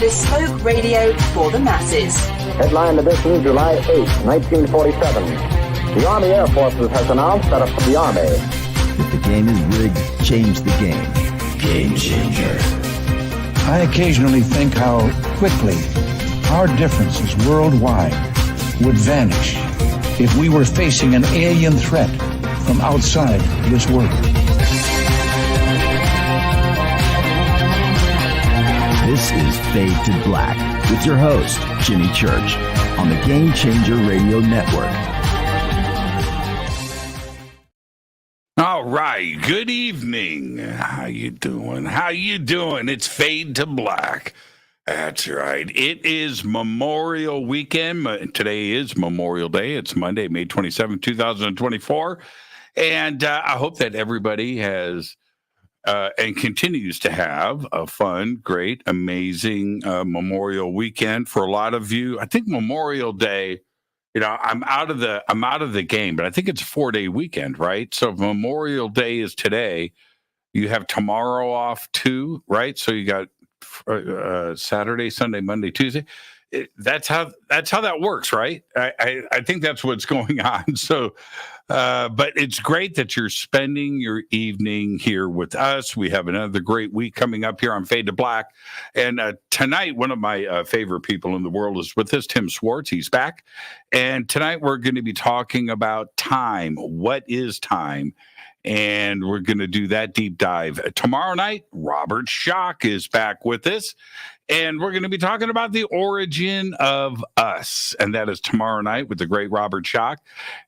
bespoke radio for the masses. Headline edition, July 8, 1947. The Army Air Forces has announced that the Army. If the game is rigged, change the game. Game changer. I occasionally think how quickly our differences worldwide would vanish if we were facing an alien threat from outside this world. This is Fade to Black with your host, Jimmy Church, on the Game Changer Radio Network. All right, good evening. How you doing? It's Fade to Black. That's right. It is Memorial Weekend. Today is Memorial Day. It's Monday, May 27, 2024. And I hope that everybody has and continues to have a fun, great, amazing Memorial Weekend. For a lot of you, I think Memorial Day, I'm out of the game, but I think it's a 4-day weekend, right? So if Memorial Day is today, you have tomorrow off too, right? So you got Saturday, Sunday, Monday, Tuesday. That's how that works, right? I think that's what's going on. So, but it's great that you're spending your evening here with us. We have another great week coming up here on Fade to Black. And tonight, one of my favorite people in the world is with us, Tim Swartz. He's back. And tonight we're going to be talking about time. What is time? And we're going to do that deep dive. Tomorrow night, Robert Schoch is back with us. And we're going to be talking about the origin of us. And that is tomorrow night with the great Robert Schoch.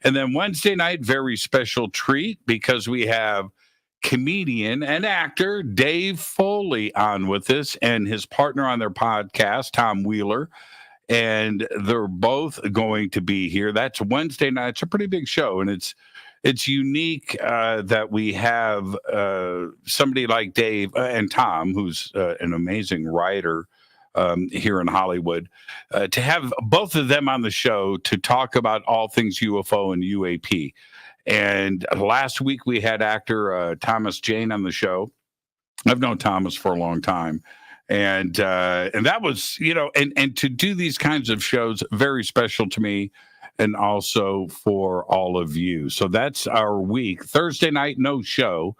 And then Wednesday night, very special treat because we have comedian and actor Dave Foley on with us and his partner on their podcast, Tom Wheeler. And they're both going to be here. That's Wednesday night. It's a pretty big show. And it's unique that we have somebody like Dave and Tom, who's an amazing writer here in Hollywood, to have both of them on the show to talk about all things UFO and UAP. And last week we had actor Thomas Jane on the show. I've known Thomas for a long time. And that was, and to do these kinds of shows, very special to me. And also for all of you. So that's our week. Thursday night, no show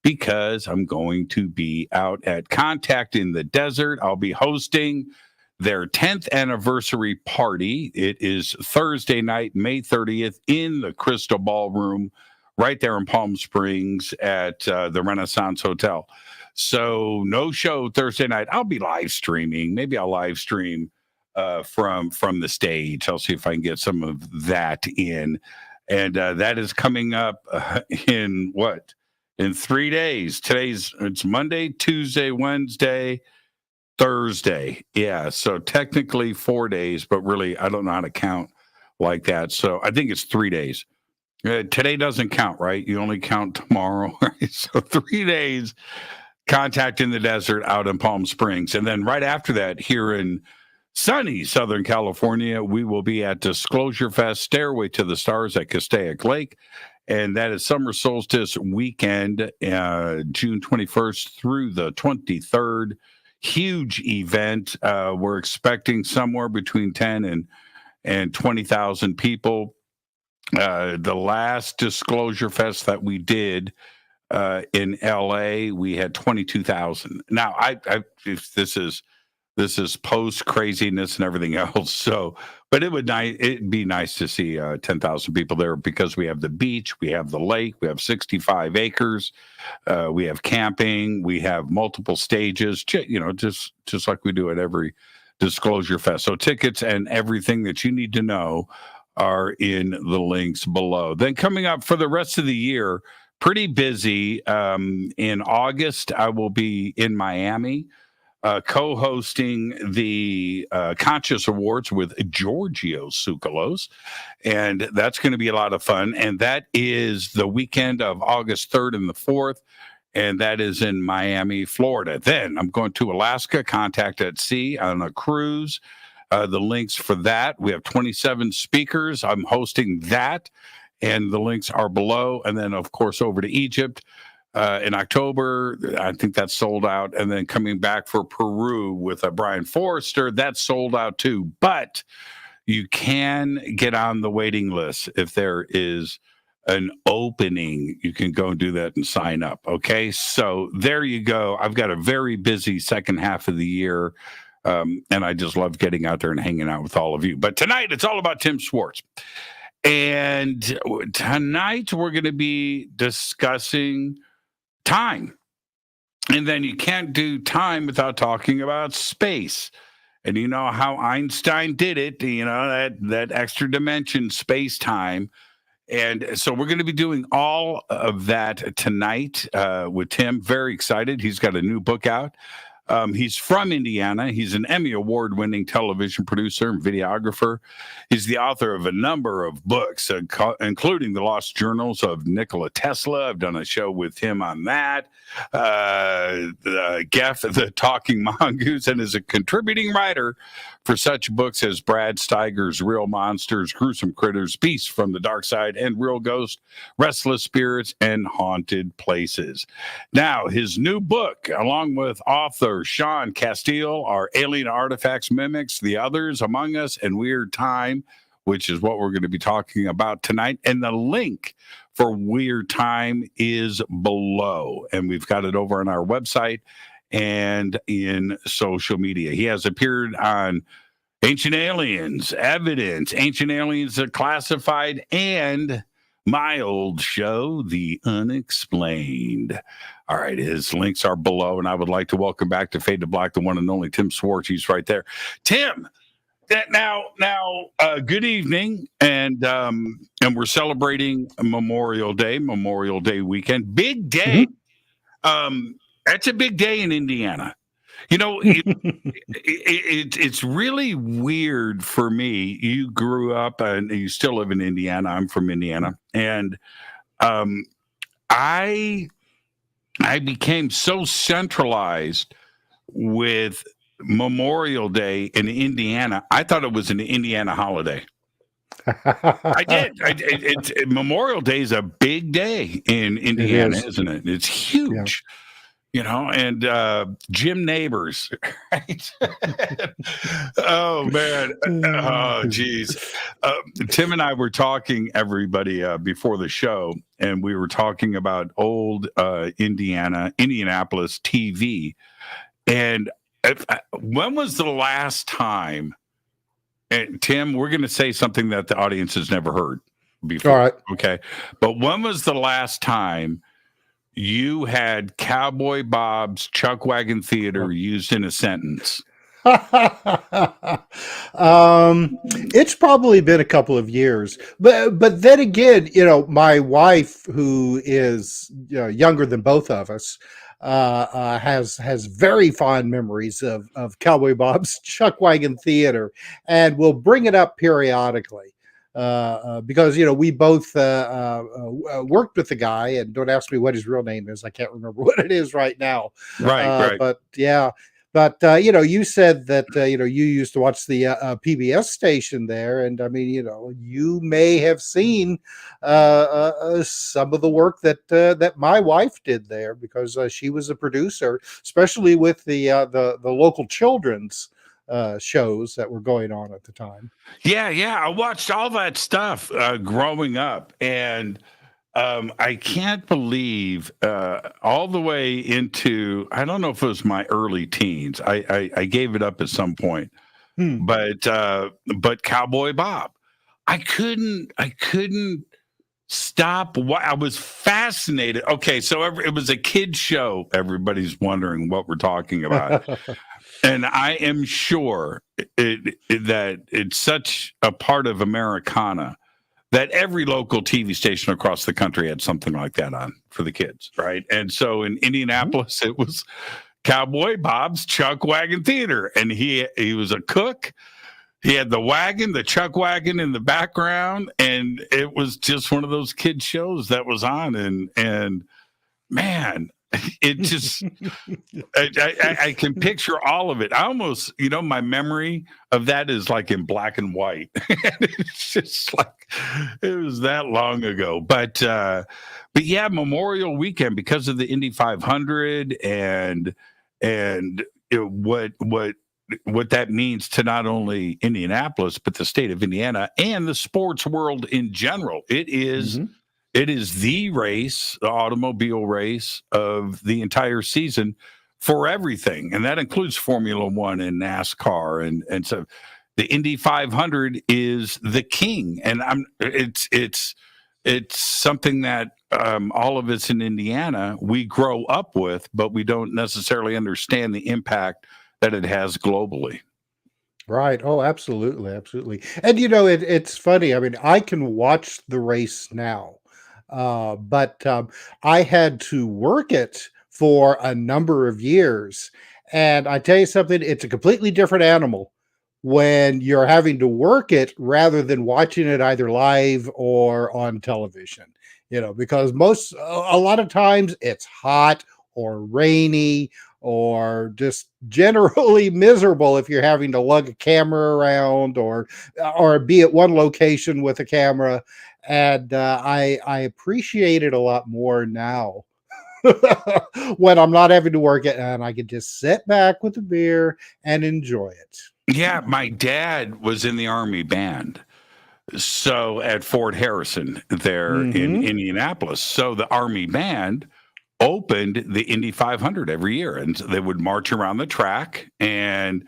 because I'm going to be out at Contact in the Desert. I'll be hosting their 10th anniversary party. It is Thursday night, May 30th in the Crystal Ballroom right there in Palm Springs at the Renaissance Hotel. So no show Thursday night. I'll be live streaming. Maybe I'll live stream from the stage. I'll see if I can get some of that in. And that is coming up in 3 days. It's Monday, Tuesday, Wednesday, Thursday. Yeah, so technically 4 days, but really I don't know how to count like that. So I think it's 3 days. Today doesn't count, right? You only count tomorrow, right? So 3 days, Contact in the Desert out in Palm Springs. And then right after that, here in sunny Southern California, we will be at Disclosure Fest, Stairway to the Stars at Castaic Lake. And that is summer solstice weekend, June 21st through the 23rd. Huge event. We're expecting somewhere between 10 and 20,000 people. The last Disclosure Fest that we did in LA, we had 22,000. Now, if this is post craziness and everything else. So, but it'd be nice to see 10,000 people there because we have the beach, we have the lake, we have 65 acres, we have camping, we have multiple stages, just like we do at every Disclosure Fest. So tickets and everything that you need to know are in the links below. Then coming up for the rest of the year, pretty busy. In August, I will be in Miami. Co-hosting the Conscious Awards with Giorgio Tsoukalos, and that's going to be a lot of fun. And that is the weekend of August 3rd and the 4th, and that is in Miami, Florida. Then I'm going to Alaska, Contact at Sea on a cruise. The links for that, we have 27 speakers. I'm hosting that, and the links are below. And then, of course, over to Egypt. in October. I think that's sold out. And then coming back for Peru with Brian Forrester, that's sold out too. But you can get on the waiting list if there is an opening. You can go and do that and sign up. Okay, so there you go. I've got a very busy second half of the year, and I just love getting out there and hanging out with all of you. But tonight, it's all about Tim Swartz. And tonight, we're going to be discussing time. And then you can't do time without talking about space. And you know how Einstein did it, you know, that extra dimension, space-time. And so we're going to be doing all of that tonight with Tim. Very excited. He's got a new book out. He's from Indiana. He's an Emmy-Award winning television producer and videographer. He's the author of a number of books, including The Lost Journals of Nikola Tesla. I've done a show with him on that. Gef the Talking Mongoose, and is a contributing writer for such books as Brad Steiger's Real Monsters, Gruesome Critters, Beasts from the Darkside, and Real Ghost, Restless Spirits, and Haunted Places. Now, his new book, along with author Sean Casteel, are Alien Artifacts, Mimics, The Others, Among Us, and Weird Time, which is what we're going to be talking about tonight. And the link for Weird Time is below, and we've got it over on our website and in social media. He has appeared on Ancient Aliens, Evidence, Ancient Aliens Classified, and my old show, The Unexplained. All right, his links are below, and I would like to welcome back to Fade to Black the one and only Tim Swartz. He's right there. Tim, now, good evening, and we're celebrating Memorial Day weekend. Big day. Mm-hmm. That's a big day in Indiana. You know, it's really weird for me. You grew up and you still live in Indiana. I'm from Indiana. And I became so centralized with Memorial Day in Indiana. I thought it was an Indiana holiday. I did. Memorial Day is a big day in Indiana, isn't it? It's huge. Yeah. You know, and Jim Neighbors, right? Oh, man. Oh, geez. Tim and I were talking, everybody, before the show, and we were talking about old Indianapolis TV. And when was the last time, and Tim, we're going to say something that the audience has never heard before. All right. Okay. But when was the last time you had Cowboy Bob's Chuck Wagon Theater used in a sentence? It's probably been a couple of years, but then again, you know, my wife, who is younger than both of us, has very fond memories of Cowboy Bob's Chuck Wagon Theater, and will bring it up periodically. Because we both worked with the guy, and don't ask me what his real name is. I can't remember what it is right now. Right. But yeah, you said that you used to watch the PBS station there, and I mean, you may have seen some of the work that my wife did there, because she was a producer, especially with the local children's shows that were going on at the time. Yeah. I watched all that stuff growing up, and I can't believe all the way into, I don't know if it was my early teens. I gave it up at some point, but Cowboy Bob, I couldn't stop. I was fascinated. Okay, so it was a kid show. Everybody's wondering what we're talking about. And I am sure that it's such a part of Americana that every local TV station across the country had something like that on for the kids, right? And so in Indianapolis, it was Cowboy Bob's Chuck Wagon Theater, and he was a cook. He had the wagon, the Chuck Wagon in the background, and it was just one of those kid shows that was on. And man, It just, I can picture all of it. I almost, my memory of that is like in black and white. It's just like it was that long ago. But yeah, Memorial Weekend, because of the Indy 500 and what that means to not only Indianapolis but the state of Indiana and the sports world in general. It is. Mm-hmm. It is the race, the automobile race of the entire season for everything. And that includes Formula One and NASCAR. And so the Indy 500 is the king. And it's something that all of us in Indiana, we grow up with, but we don't necessarily understand the impact that it has globally. Right. Oh, absolutely. Absolutely. And, it's funny. I mean, I can watch the race now. But I had to work it for a number of years. And I tell you something, it's a completely different animal when you're having to work it rather than watching it either live or on television, because a lot of times it's hot or rainy or just generally miserable if you're having to lug a camera around or be at one location with a camera. And I appreciate it a lot more now when I'm not having to work it and I can just sit back with a beer and enjoy it. Yeah, my dad was in the Army band. So at Fort Harrison there in Indianapolis. So the Army band opened the Indy 500 every year, and they would march around the track and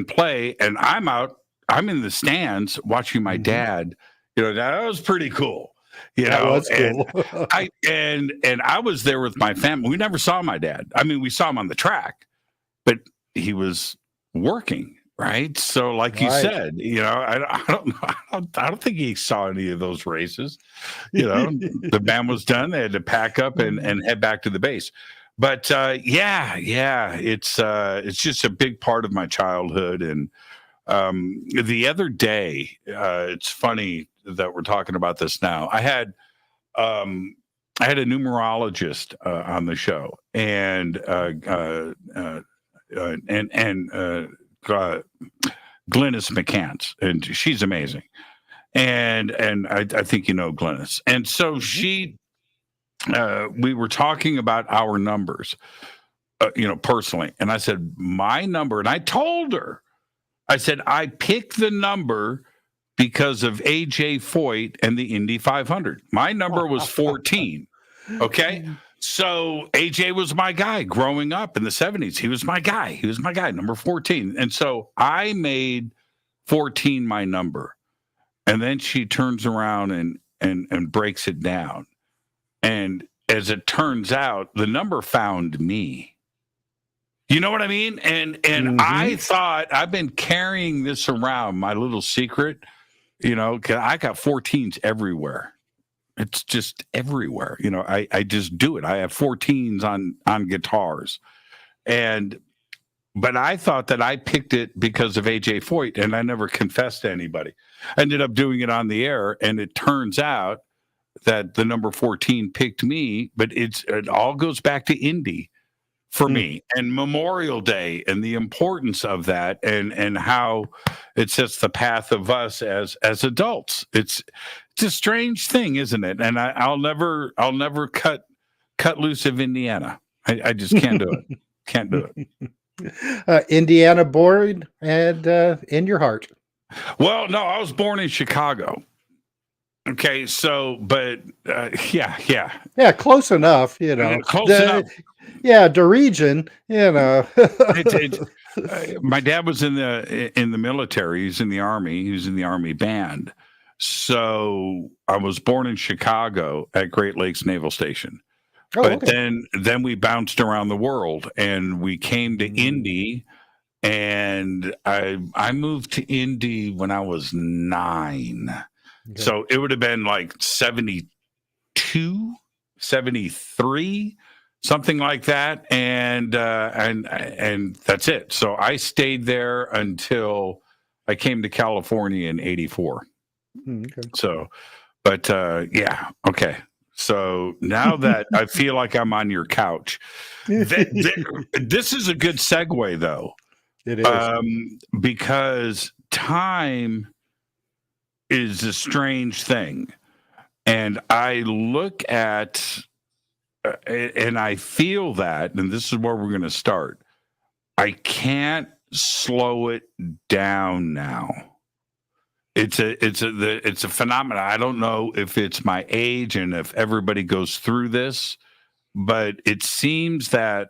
play. And I'm in the stands watching my dad. That was pretty cool. That was cool. And I was there with my family. We never saw my dad. I mean, we saw him on the track, but he was working, right? So, like you said, I don't know. I don't think he saw any of those races. The band was done. They had to pack up and head back to the base. But it's just a big part of my childhood. And the other day, it's funny that we're talking about this now. I had a numerologist on the show, and Glynis McCants, and she's amazing. And I think Glynis. And so we were talking about our numbers, personally. And I said, my number, and I told her, I said, I picked the number because of AJ Foyt and the Indy 500. My number was 14. Okay. So AJ was my guy growing up in the 70s. He was my guy. Number 14. And so I made 14 my number. And then she turns around and breaks it down. And as it turns out, the number found me. You know what I mean? And I thought I've been carrying this around, my little secret, 'cause I got 14s everywhere. It's just everywhere. I just do it. I have 14s on guitars. But I thought that I picked it because of AJ Foyt, and I never confessed to anybody. I ended up doing it on the air, and it turns out that the number 14 picked me, but it all goes back to Indy for me, and Memorial Day, and the importance of that, and how it sets the path of us as adults. It's a strange thing, isn't it? And I'll never cut loose of Indiana. I just can't do it. Can't do it. Indiana born and in your heart. Well, no, I was born in Chicago. Okay, so, but yeah, close enough. Close enough. Yeah, the region. My dad was in the military. He's in the Army. He was in the Army band. So I was born in Chicago at Great Lakes Naval Station. But then we bounced around the world, and we came to Indy, and I moved to Indy when I was 9. Okay. So it would have been like 72, 73, something like that. And that's it. So I stayed there until I came to California in 84. Okay. So, but yeah. Okay. So now that I feel like I'm on your couch, this is a good segue, though. It is. Because time is a strange thing. And I look at, and I feel that, and this is where we're going to start. I can't slow it down now. It's a phenomenon. I don't know if it's my age and if everybody goes through this, but it seems that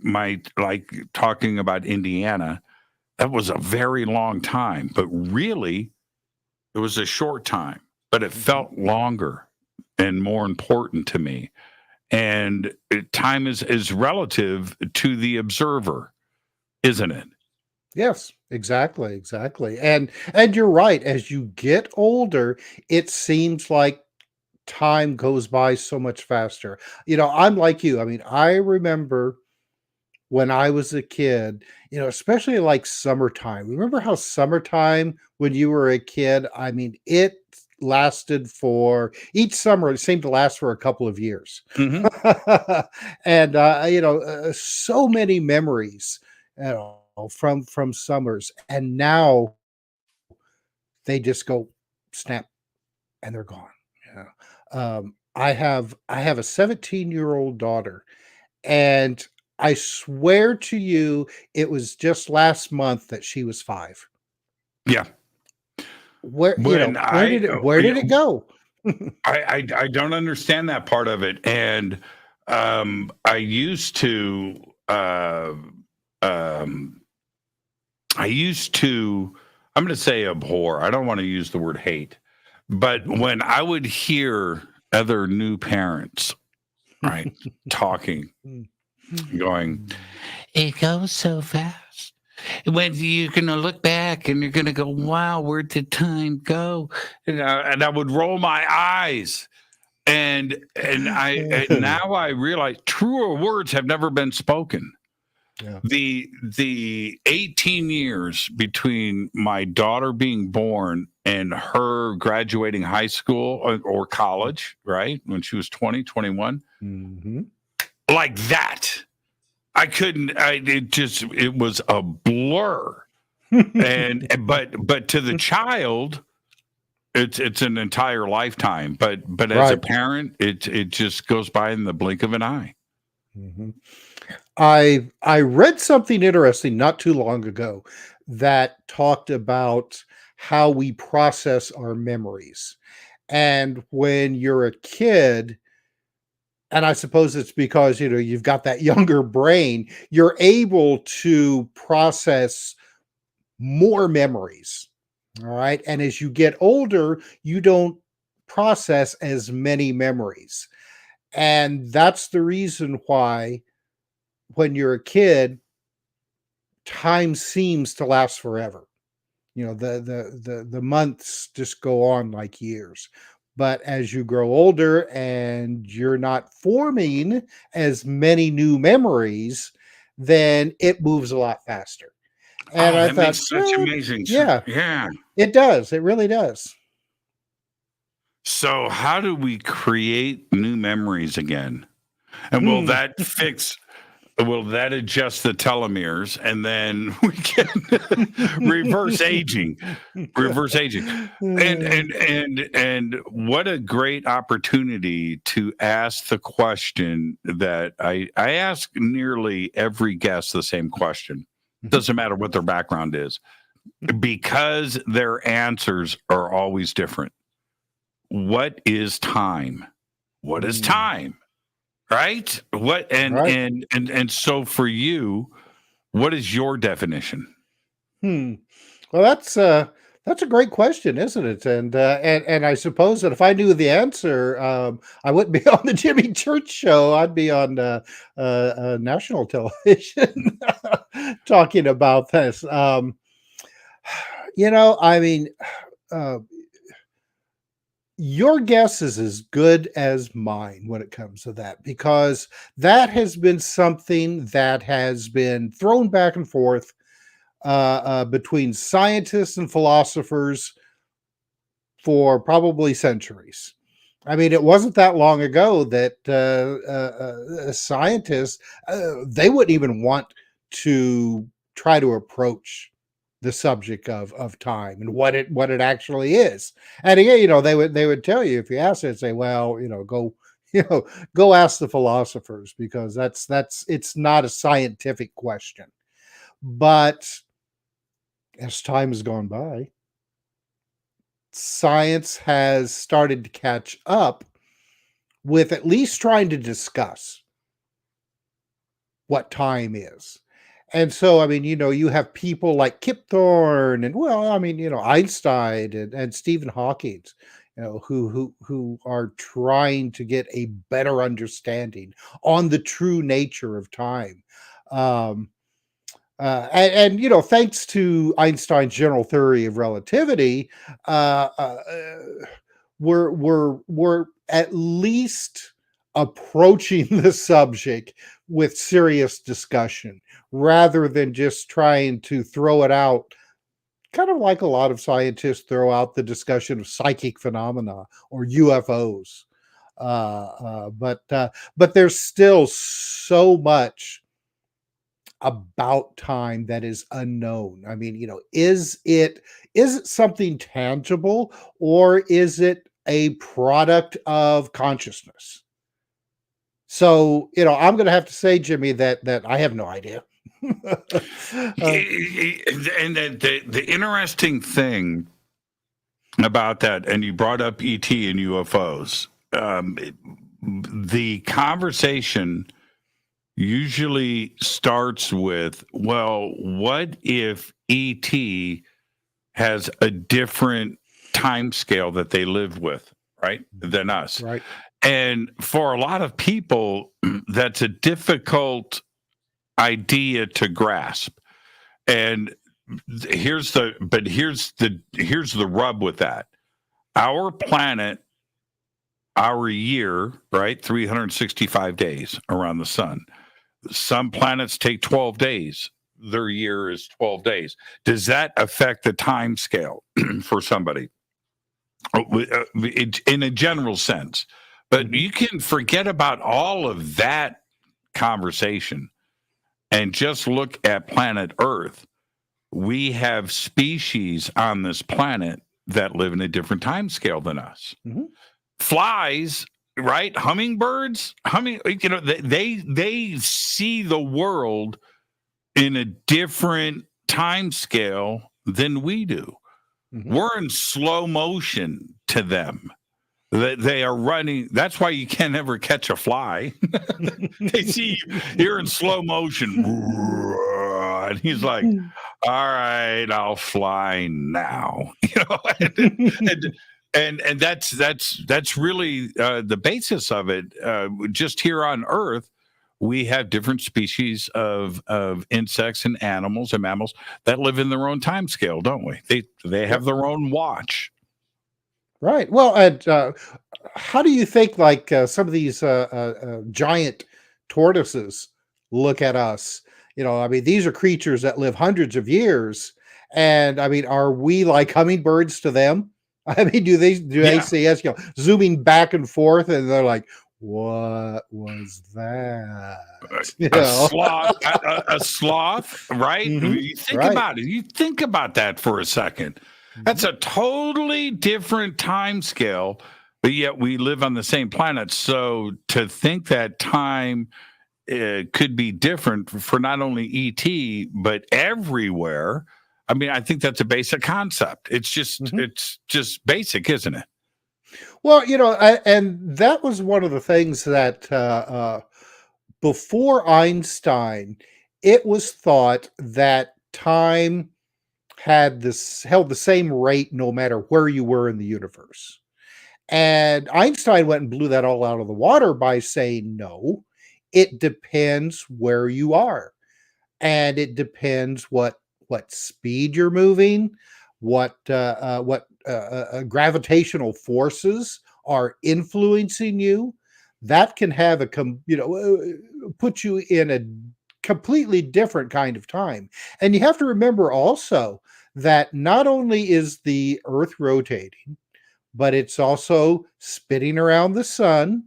like talking about Indiana, that was a very long time, but really it was a short time, but it felt longer and more important to me. And time is relative to the observer, isn't it? Yes, exactly. And you're right. As you get older, it seems like time goes by so much faster. I'm like you. I mean, I remember when I was a kid, especially like summertime. Remember how summertime when you were a kid, I mean, it lasted for each summer, it seemed to last for a couple of years. Mm-hmm. And so many memories, from summers, and now they just go snap and they're gone. I have a 17-year-old daughter, and I swear to you, it was just last month that she was 5. Yeah. Where did it go? I don't understand that part of it. And I used to I'm going to say abhor. I don't want to use the word hate, but when I would hear other new parents, right, talking, going, it goes so fast. When you're going to look back and you're going to go, wow, where did time go? And I would roll my eyes. And now I realize truer words have never been spoken. Yeah. The 18 years between my daughter being born and her graduating high school or college, right, when she was 20, 21, like that. I couldn't. It was a blur, but to the child, it's an entire lifetime. But as a parent, it just goes by in the blink of an eye. Mm-hmm. I read something interesting not too long ago that talked about how we process our memories, and when you're a kid. And I suppose it's because, you've got that younger brain, you're able to process more memories. All right. And as you get older, you don't process as many memories. And that's the reason why when you're a kid, time seems to last forever. The months just go on like years. But as you grow older and you're not forming as many new memories, then it moves a lot faster. And I thought, makes such amazing sense. Yeah, it does. It really does. So how do we create new memories again? And will that adjust the telomeres, and then we can reverse aging, and what a great opportunity to ask the question that I ask nearly every guest the same question. Doesn't matter what their background is, because their answers are always different. What is time? What is time? Right? What and so for you, what is your definition? Well, that's a great question, isn't it? And I suppose that if I knew the answer, I wouldn't be on the Jimmy Church show. I'd be on national television talking about this. Your guess is as good as mine when it comes to that, because that has been something that has been thrown back and forth between scientists and philosophers for probably centuries. I mean, it wasn't that long ago that scientists, they wouldn't even want to try to approach the subject of time and what it actually is. And again, they would tell you, if you ask it, say, well, go, go ask the philosophers, because it's not a scientific question. But as time has gone by, science has started to catch up with at least trying to discuss what time is. And so, I mean, you have people like Kip Thorne and, well, I mean, Einstein and Stephen Hawking, who are trying to get a better understanding on the true nature of time. Thanks to Einstein's general theory of relativity, we're at least approaching the subject with serious discussion, rather than just trying to throw it out, kind of like a lot of scientists throw out the discussion of psychic phenomena or UFOs. But there's still so much about time that is unknown. I mean, is it something tangible, or is it a product of consciousness? So, I'm going to have to say, Jimmy, that I have no idea. And the interesting thing about that, and you brought up ET and UFOs, the conversation usually starts with, well, what if ET has a different time scale that they live with, right, than us? Right. And for a lot of people, that's a difficult idea to grasp. And here's the rub with that. Our planet, our year, right, 365 days around the sun. Some planets take 12 days. Their year is 12 days. Does that affect the time scale for somebody? In a general sense. But you can forget about all of that conversation and just look at planet Earth. We have species on this planet that live in a different time scale than us. Mm-hmm. Flies, right? Hummingbirds, they see the world in a different time scale than we do. Mm-hmm. We're in slow motion to them. They are running. That's why you can't ever catch a fly. They see you're in slow motion, and he's like, "All right, I'll fly now." And that's really the basis of it. Just here on Earth, we have different species of insects and animals and mammals that live in their own time scale, don't we? They have their own watch. Right. Well, and how do you think, like, some of these giant tortoises look at us? I mean, these are creatures that live hundreds of years, and I mean, are we like hummingbirds to them? I mean, do they see us, zooming back and forth, and they're like, "What was that?" A sloth, right? Mm-hmm. You think about it. You think about that for a second. That's a totally different time scale, but yet we live on the same planet. So to think that time could be different for not only ET, but everywhere, I mean, I think that's a basic concept. It's just it's just basic, isn't it? Well, and that was one of the things that before Einstein, it was thought that time held the same rate no matter where you were in the universe. And Einstein went and blew that all out of the water by saying, no, it depends where you are. And it depends what speed you're moving, what gravitational forces are influencing you. That can have put you in a completely different kind of time. And you have to remember also that not only is the Earth rotating, but it's also spinning around the sun,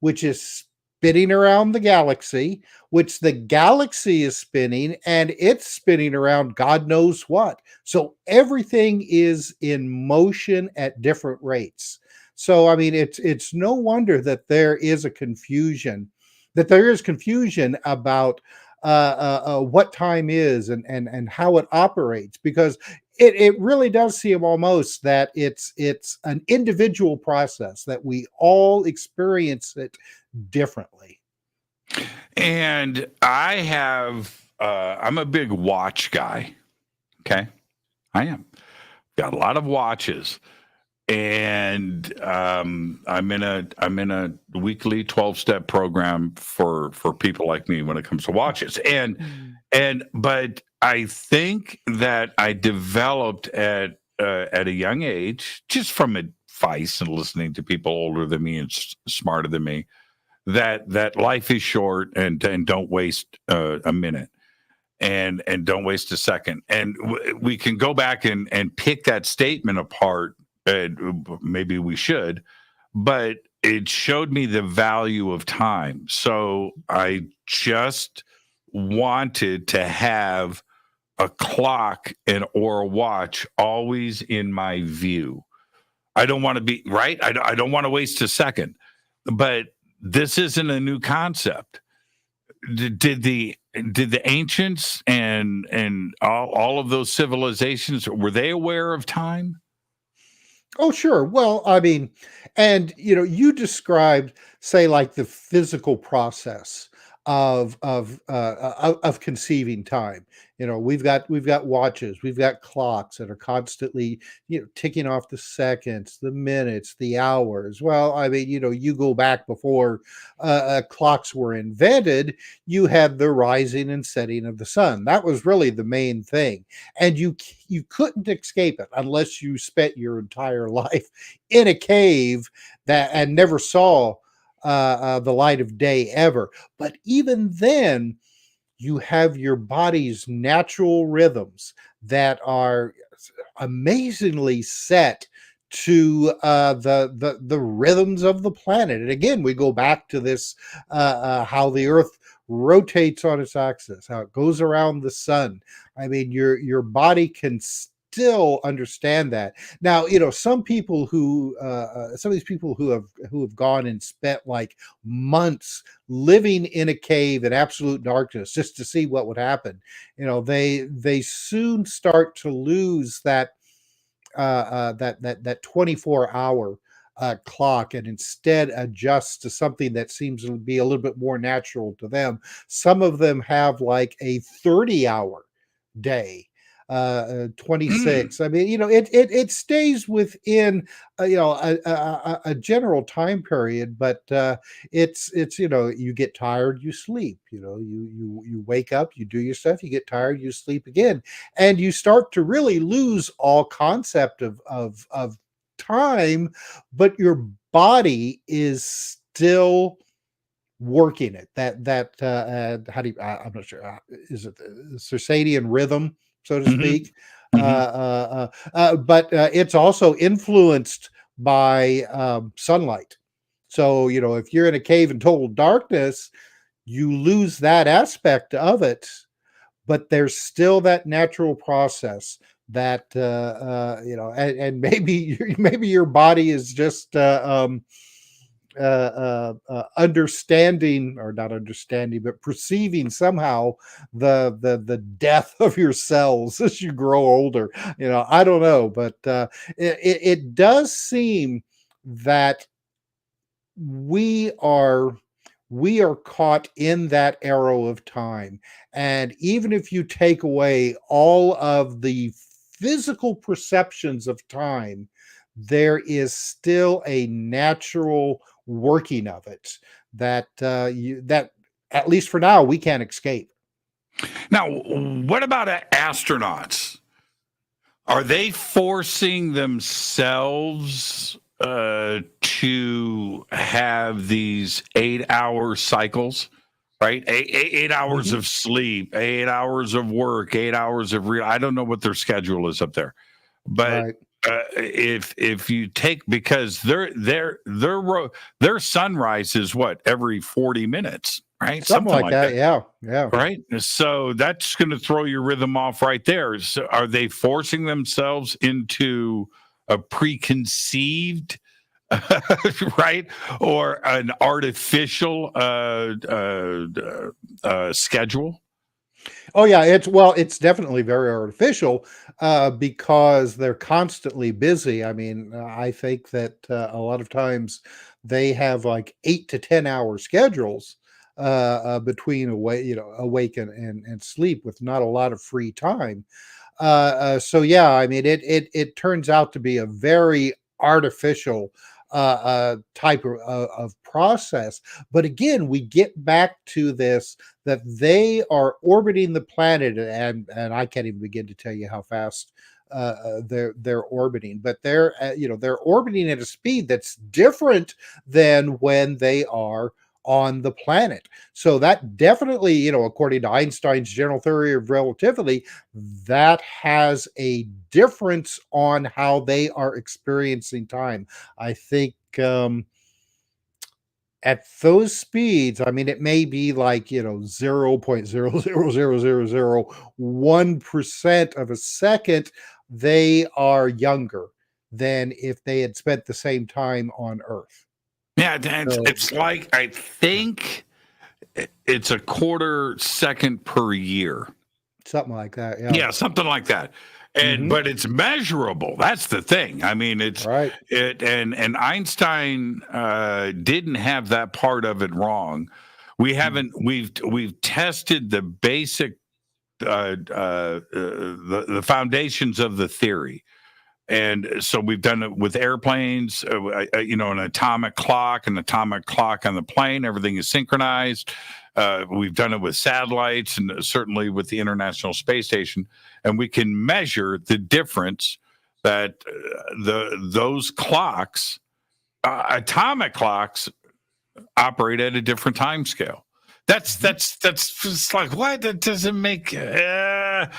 which is spinning around the galaxy, which the galaxy is spinning, and it's spinning around God knows what. So everything is in motion at different rates. So I mean, it's no wonder that there is confusion about what time is and how it operates, because it really does seem almost that it's an individual process, that we all experience it differently. And I'm a big watch guy. Okay. I am. Got a lot of watches. And I'm in a weekly 12-step program for people like me when it comes to watches. But I think that I developed at a young age, just from advice and listening to people older than me and smarter than me, that life is short and don't waste a minute and don't waste a second. And we can go back and pick that statement apart. Maybe we should, but it showed me the value of time. So I just wanted to have a clock or a watch always in my view. I don't want to be right. I don't want to waste a second, but this isn't a new concept. Did the ancients and all of those civilizations, were they aware of time? Oh, sure. Well, I mean, and you described, say, like the physical process of conceiving time. We've got watches, we've got clocks that are constantly, ticking off the seconds, the minutes, the hours. Well, I mean, you go back before clocks were invented, you had the rising and setting of the sun. That was really the main thing, and you couldn't escape it unless you spent your entire life in a cave and never saw the light of day ever. But even then, you have your body's natural rhythms that are amazingly set to the rhythms of the planet. And again, we go back to this how the Earth rotates on its axis, how it goes around the sun. I mean, your body can still understand that. Now, some people some of these people who have gone and spent like months living in a cave in absolute darkness just to see what would happen, they soon start to lose that 24-hour clock, and instead adjust to something that seems to be a little bit more natural to them. Some of them have like a 30-hour day, 26. I mean, it stays within a general time period, but it's you get tired, you sleep. You wake up, you do your stuff, you get tired, you sleep again, and you start to really lose all concept of time, but your body is still working it. How do you? I'm not sure. Is it the circadian rhythm, so to speak? But it's also influenced by sunlight. So if you're in a cave in total darkness, you lose that aspect of it, but there's still that natural process that and maybe your body is just understanding, or not understanding, but perceiving somehow the death of your cells as you grow older. I don't know, but it does seem that we are caught in that arrow of time, and even if you take away all of the physical perceptions of time, there is still a natural working of it that that at least for now we can't escape. Now, what about astronauts? Are they forcing themselves to have these 8-hour cycles, right? 8 hours of sleep, 8 hours of work, 8 hours of real. I don't know what their schedule is up there, but if you take, because their sunrise is what, every 40 minutes, right? Something like that. Yeah. Right. So that's going to throw your rhythm off right there. So are they forcing themselves into a preconceived right, or an artificial schedule? Oh yeah, it's definitely very artificial because they're constantly busy. I mean, I think that a lot of times they have like 8 to 10 hour schedules between awake and sleep, with not a lot of free time. So yeah, I mean, it turns out to be a very artificial type of process. But again, we get back to this, that they are orbiting the planet, and I can't even begin to tell you how fast they're orbiting, but they're orbiting at a speed that's different than when they are on the planet. So that definitely, according to Einstein's general theory of relativity, that has a difference on how they are experiencing time. I think at those speeds, I mean, it may be like, 0.0000001% of a second, they are younger than if they had spent the same time on Earth. Yeah, it's like, I think it's a quarter second per year. Something like that, yeah. Yeah, something like that. And but it's measurable. That's the thing. I mean, it's right. And Einstein didn't have that part of it wrong. We haven't. We've tested the basic the foundations of the theory. And so we've done it with airplanes, an atomic clock on the plane. Everything is synchronized. We've done it with satellites, and certainly with the International Space Station. And we can measure the difference that those clocks, atomic clocks, operate at a different time scale. That's just like, what? That doesn't make. And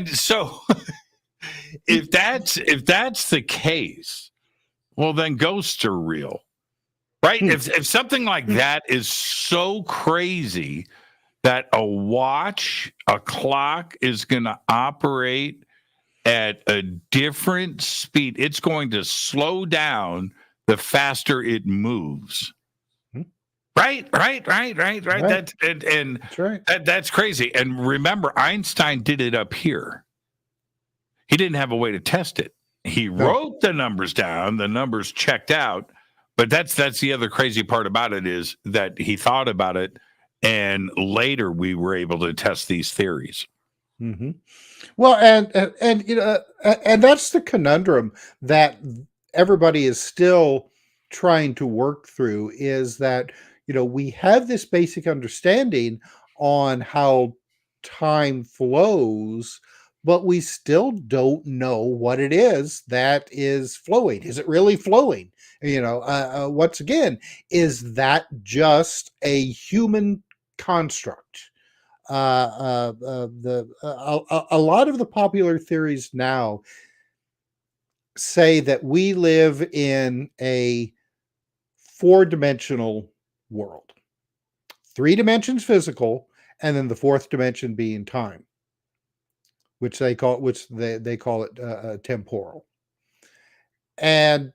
so. If that's the case, well, then ghosts are real, right? If something like that is so crazy that a clock is going to operate at a different speed, it's going to slow down the faster it moves. Right. Right. That's right. That's crazy. And remember, Einstein did it up here. He didn't have a way to test it. He wrote the numbers down, the numbers checked out, but that's the other crazy part about it, is that he thought about it, and later we were able to test these theories. Mm-hmm. Well, and that's the conundrum that everybody is still trying to work through, is that we have this basic understanding on how time flows, but we still don't know what it is that is flowing. Is it really flowing? Once again, is that just a human construct? A lot of the popular theories now say that we live in a 4-dimensional world, 3 dimensions physical, and then the 4th dimension being time, which they call it temporal. And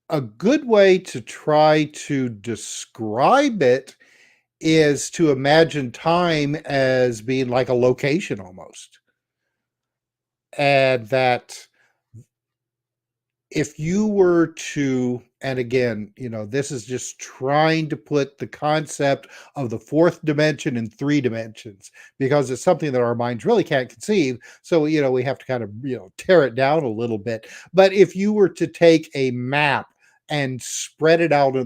a good way to try to describe it is to imagine time as being like a location almost. And that if you were to, and again, this is just trying to put the concept of the 4th dimension in 3 dimensions, because it's something that our minds really can't conceive. So, we have to kind of, tear it down a little bit. But if you were to take a map and spread it out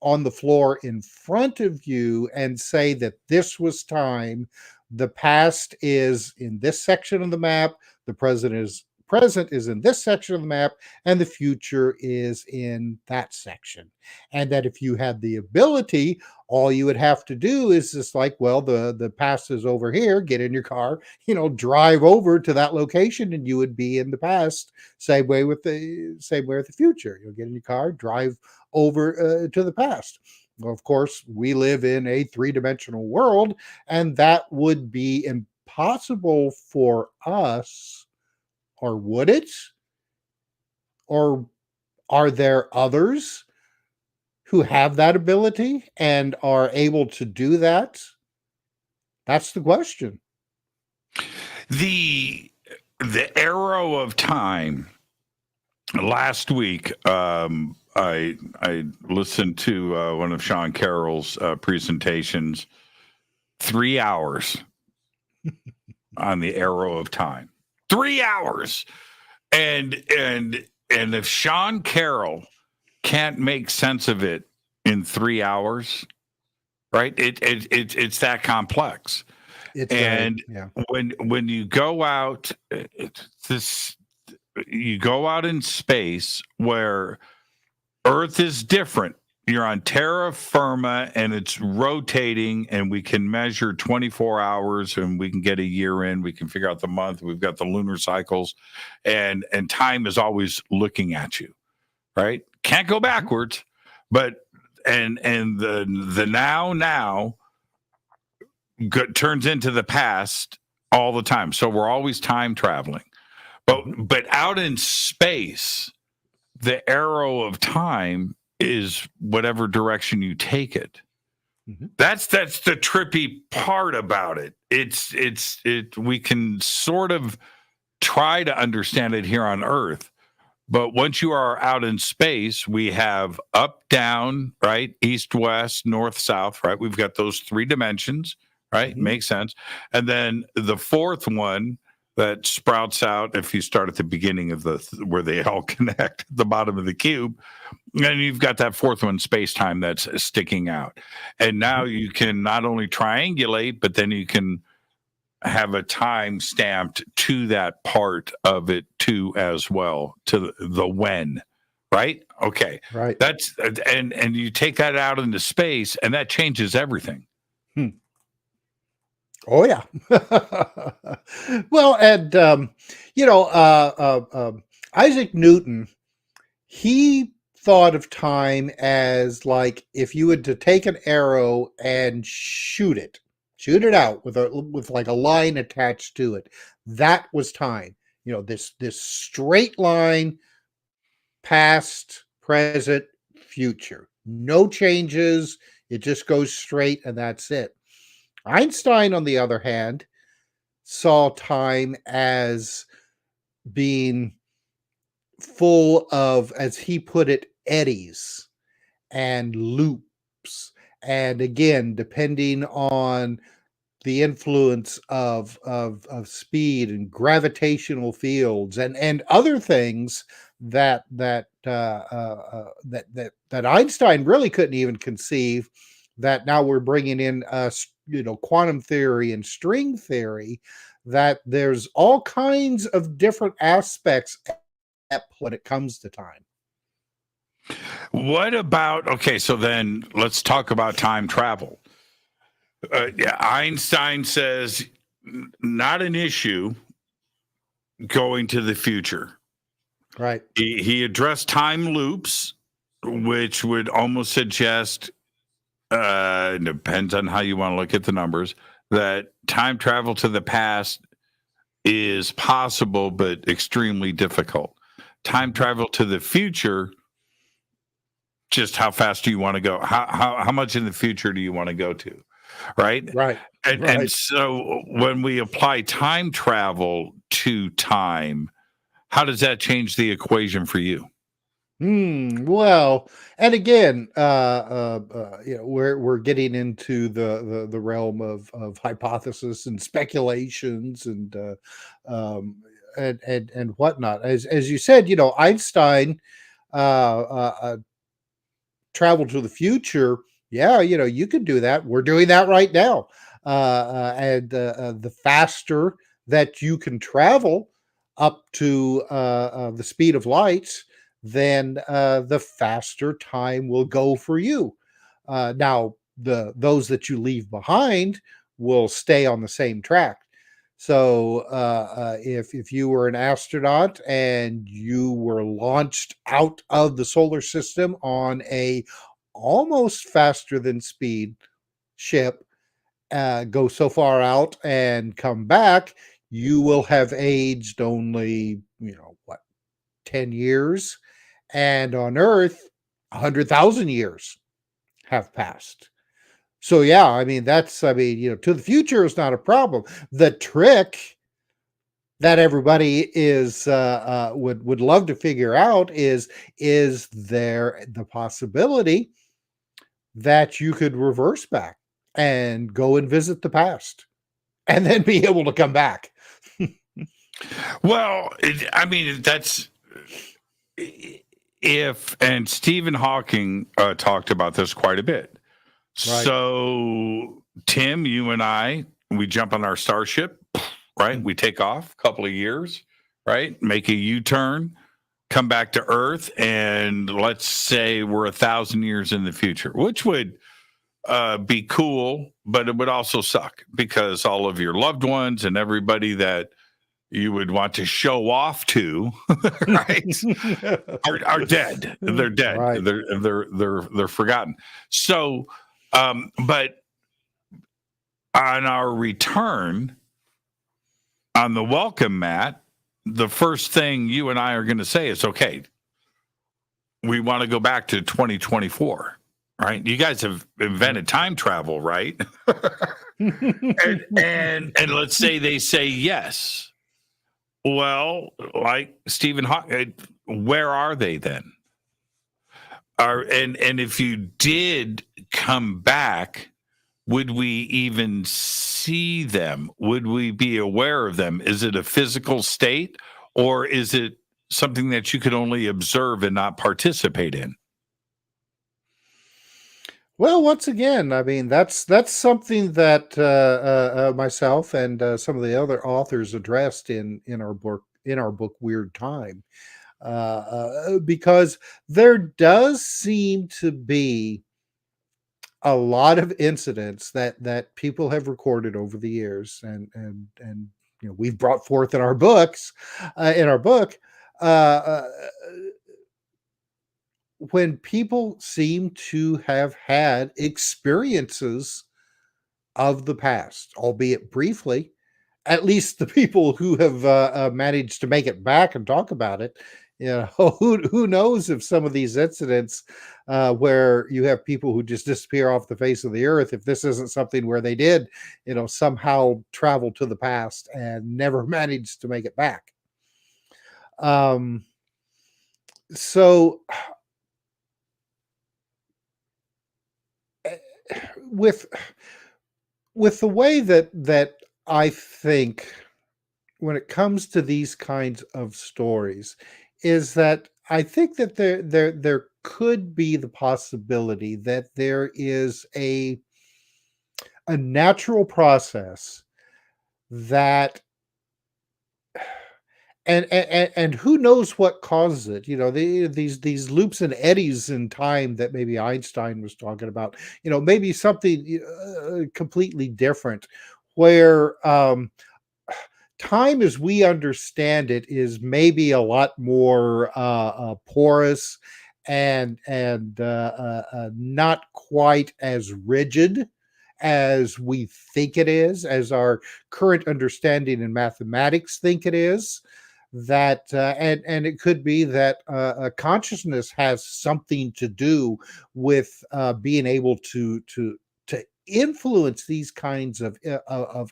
on the floor in front of you and say that this was time, the past is in this section of the map, the present is present is in this section of the map and the future is in that section. And that if you had the ability, all you would have to do is just like, well, the past is over here, get in your car, drive over to that location and you would be in the past. Same way with the future. You'll get in your car, drive over to the past. Well, of course, we live in a three-dimensional world, and that would be impossible for us. Or would it? Or are there others who have that ability and are able to do that? That's the question. The arrow of time. Last week, I listened to one of Sean Carroll's presentations. 3 hours on the arrow of time. 3 hours, and if Sean Carroll can't make sense of it in 3 hours, right? It's that complex. When you go out, you go out in space where Earth is different. You're on terra firma and it's rotating, and we can measure 24 hours and we can get a year in. We can figure out the month. We've got the lunar cycles, and time is always looking at you, right? Can't go backwards, but and the now turns into the past all the time. So we're always time traveling. But out in space, the arrow of time is whatever direction you take it. Mm-hmm. That's the trippy part about it. We can sort of try to understand it here on Earth, but once you are out in space, we have up, down, right? East, west, north, south, right? We've got those 3 dimensions, right? Mm-hmm. Makes sense. And then the fourth one that sprouts out if you start at the beginning of where they all connect at the bottom of the cube, and you've got that fourth one, space-time, that's sticking out. And now you can not only triangulate, but then you can have a time stamped to that part of it too as well, to the when, right? Okay. Right. That's and you take that out into space and that changes everything. Oh yeah. Well, and Isaac Newton, he thought of time as like if you had to take an arrow and shoot it out with like a line attached to it. That was time. This straight line, past, present, future. No changes. It just goes straight and that's it. Einstein, on the other hand, saw time as being full of, as he put it, eddies and loops. And again, depending on the influence of speed and gravitational fields and other things that Einstein really couldn't even conceive, that now we're bringing in quantum theory and string theory, that there's all kinds of different aspects when it comes to time. What about, okay, so then let's talk about time travel. Einstein says not an issue going to the future. Right. He addressed time loops, which would almost suggest, depends on how you want to look at the numbers, that time travel to the past is possible but extremely difficult. Time travel to the future, just how fast do you want to go? How much in the future do you want to go to? Right? Right. And so when we apply time travel to time, how does that change the equation for you? Well, and again, we're getting into the realm of hypothesis and speculations and whatnot. As you said, Einstein traveled to the future. Yeah, you could do that. We're doing that right now. And the faster that you can travel, up to the speed of light, then the faster time will go for you. Now, those that you leave behind will stay on the same track. So if you were an astronaut and you were launched out of the solar system on a almost faster than speed ship, go so far out and come back, you will have aged only, 10 years, and on Earth, 100,000 years have passed. So yeah, I mean, to the future is not a problem. The trick that everybody is would love to figure out is there the possibility that you could reverse back and go and visit the past and then be able to come back? Well, that's and Stephen Hawking talked about this quite a bit. Right. So, Tim, you and I, we jump on our starship, right? We take off a couple of years, right? Make a U-turn, come back to Earth, and let's say we're 1,000 years in the future, which would be cool, but it would also suck because all of your loved ones and everybody that you would want to show off to, right, are dead. They're dead. Right. They're forgotten. So, but on our return on the welcome mat, the first thing you and I are going to say is, okay, we want to go back to 2024, right? You guys have invented time travel, right? and let's say they say yes. Well, like Stephen Hawking, where are they then? And if you did come back, would we even see them? Would we be aware of them? Is it a physical state, or is it something that you could only observe and not participate in? Well, once again, I mean, that's something that myself and some of the other authors addressed in our book Weird Time, because there does seem to be a lot of incidents that people have recorded over the years, and we've brought forth in our book. When people seem to have had experiences of the past, albeit briefly, at least the people who have managed to make it back and talk about it, who knows if some of these incidents where you have people who just disappear off the face of the earth, if this isn't something where they did, somehow travel to the past and never managed to make it back. So with the way that I think when it comes to these kinds of stories is that I think that there could be the possibility that there is a natural process that and who knows what causes it? These loops and eddies in time that maybe Einstein was talking about. Maybe something completely different, where time, as we understand it, is maybe a lot more porous and not quite as rigid as we think it is, as our current understanding in mathematics think it is. That and it could be that consciousness has something to do with being able to influence these kinds of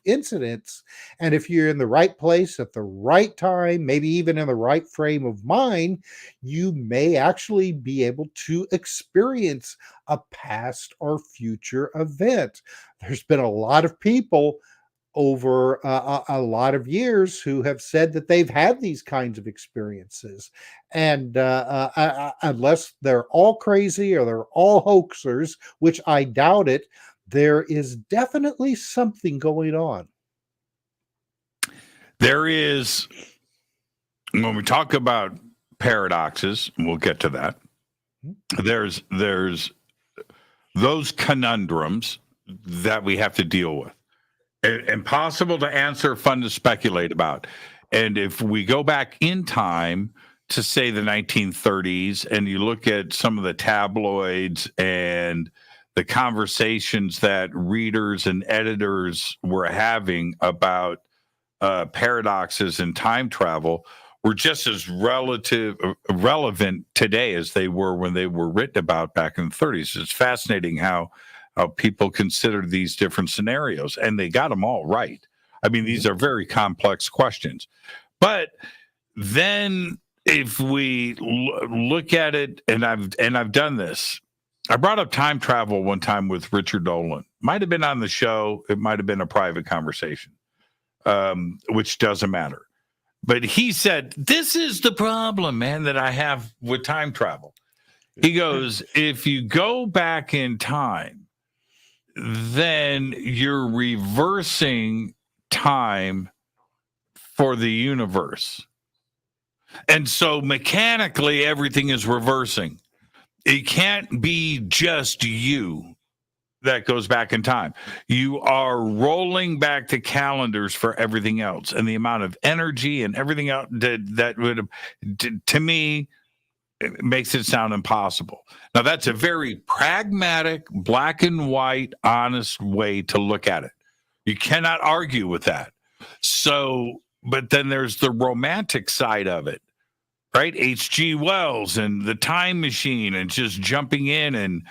incidents. And if you're in the right place at the right time, maybe even in the right frame of mind, you may actually be able to experience a past or future event. There's been a lot of people over a lot of years who have said that they've had these kinds of experiences. And unless they're all crazy or they're all hoaxers, which I doubt it, there is definitely something going on. There is when we talk about paradoxes, and we'll get to that, there's those conundrums that we have to deal with. Impossible to answer, fun to speculate about. And if we go back in time to, say, the 1930s, and you look at some of the tabloids and the conversations that readers and editors were having about paradoxes and time travel, were just as relevant today as they were when they were written about back in the 30s. It's fascinating how people consider these different scenarios, and they got them all right. I mean, these are very complex questions. But then if we look at it, and I've done this, I brought up time travel one time with Richard Dolan. Might have been on the show. It might have been a private conversation, which doesn't matter. But he said, this is the problem, man, that I have with time travel. He goes, if you go back in time, then you're reversing time for the universe. And so mechanically, everything is reversing. It can't be just you that goes back in time. You are rolling back the calendars for everything else, and the amount of energy and everything else that would, to me, it makes it sound impossible. Now, that's a very pragmatic, black and white, honest way to look at it. You cannot argue with that. So, but then there's the romantic side of it, right? H.G. Wells and the time machine, and just jumping in and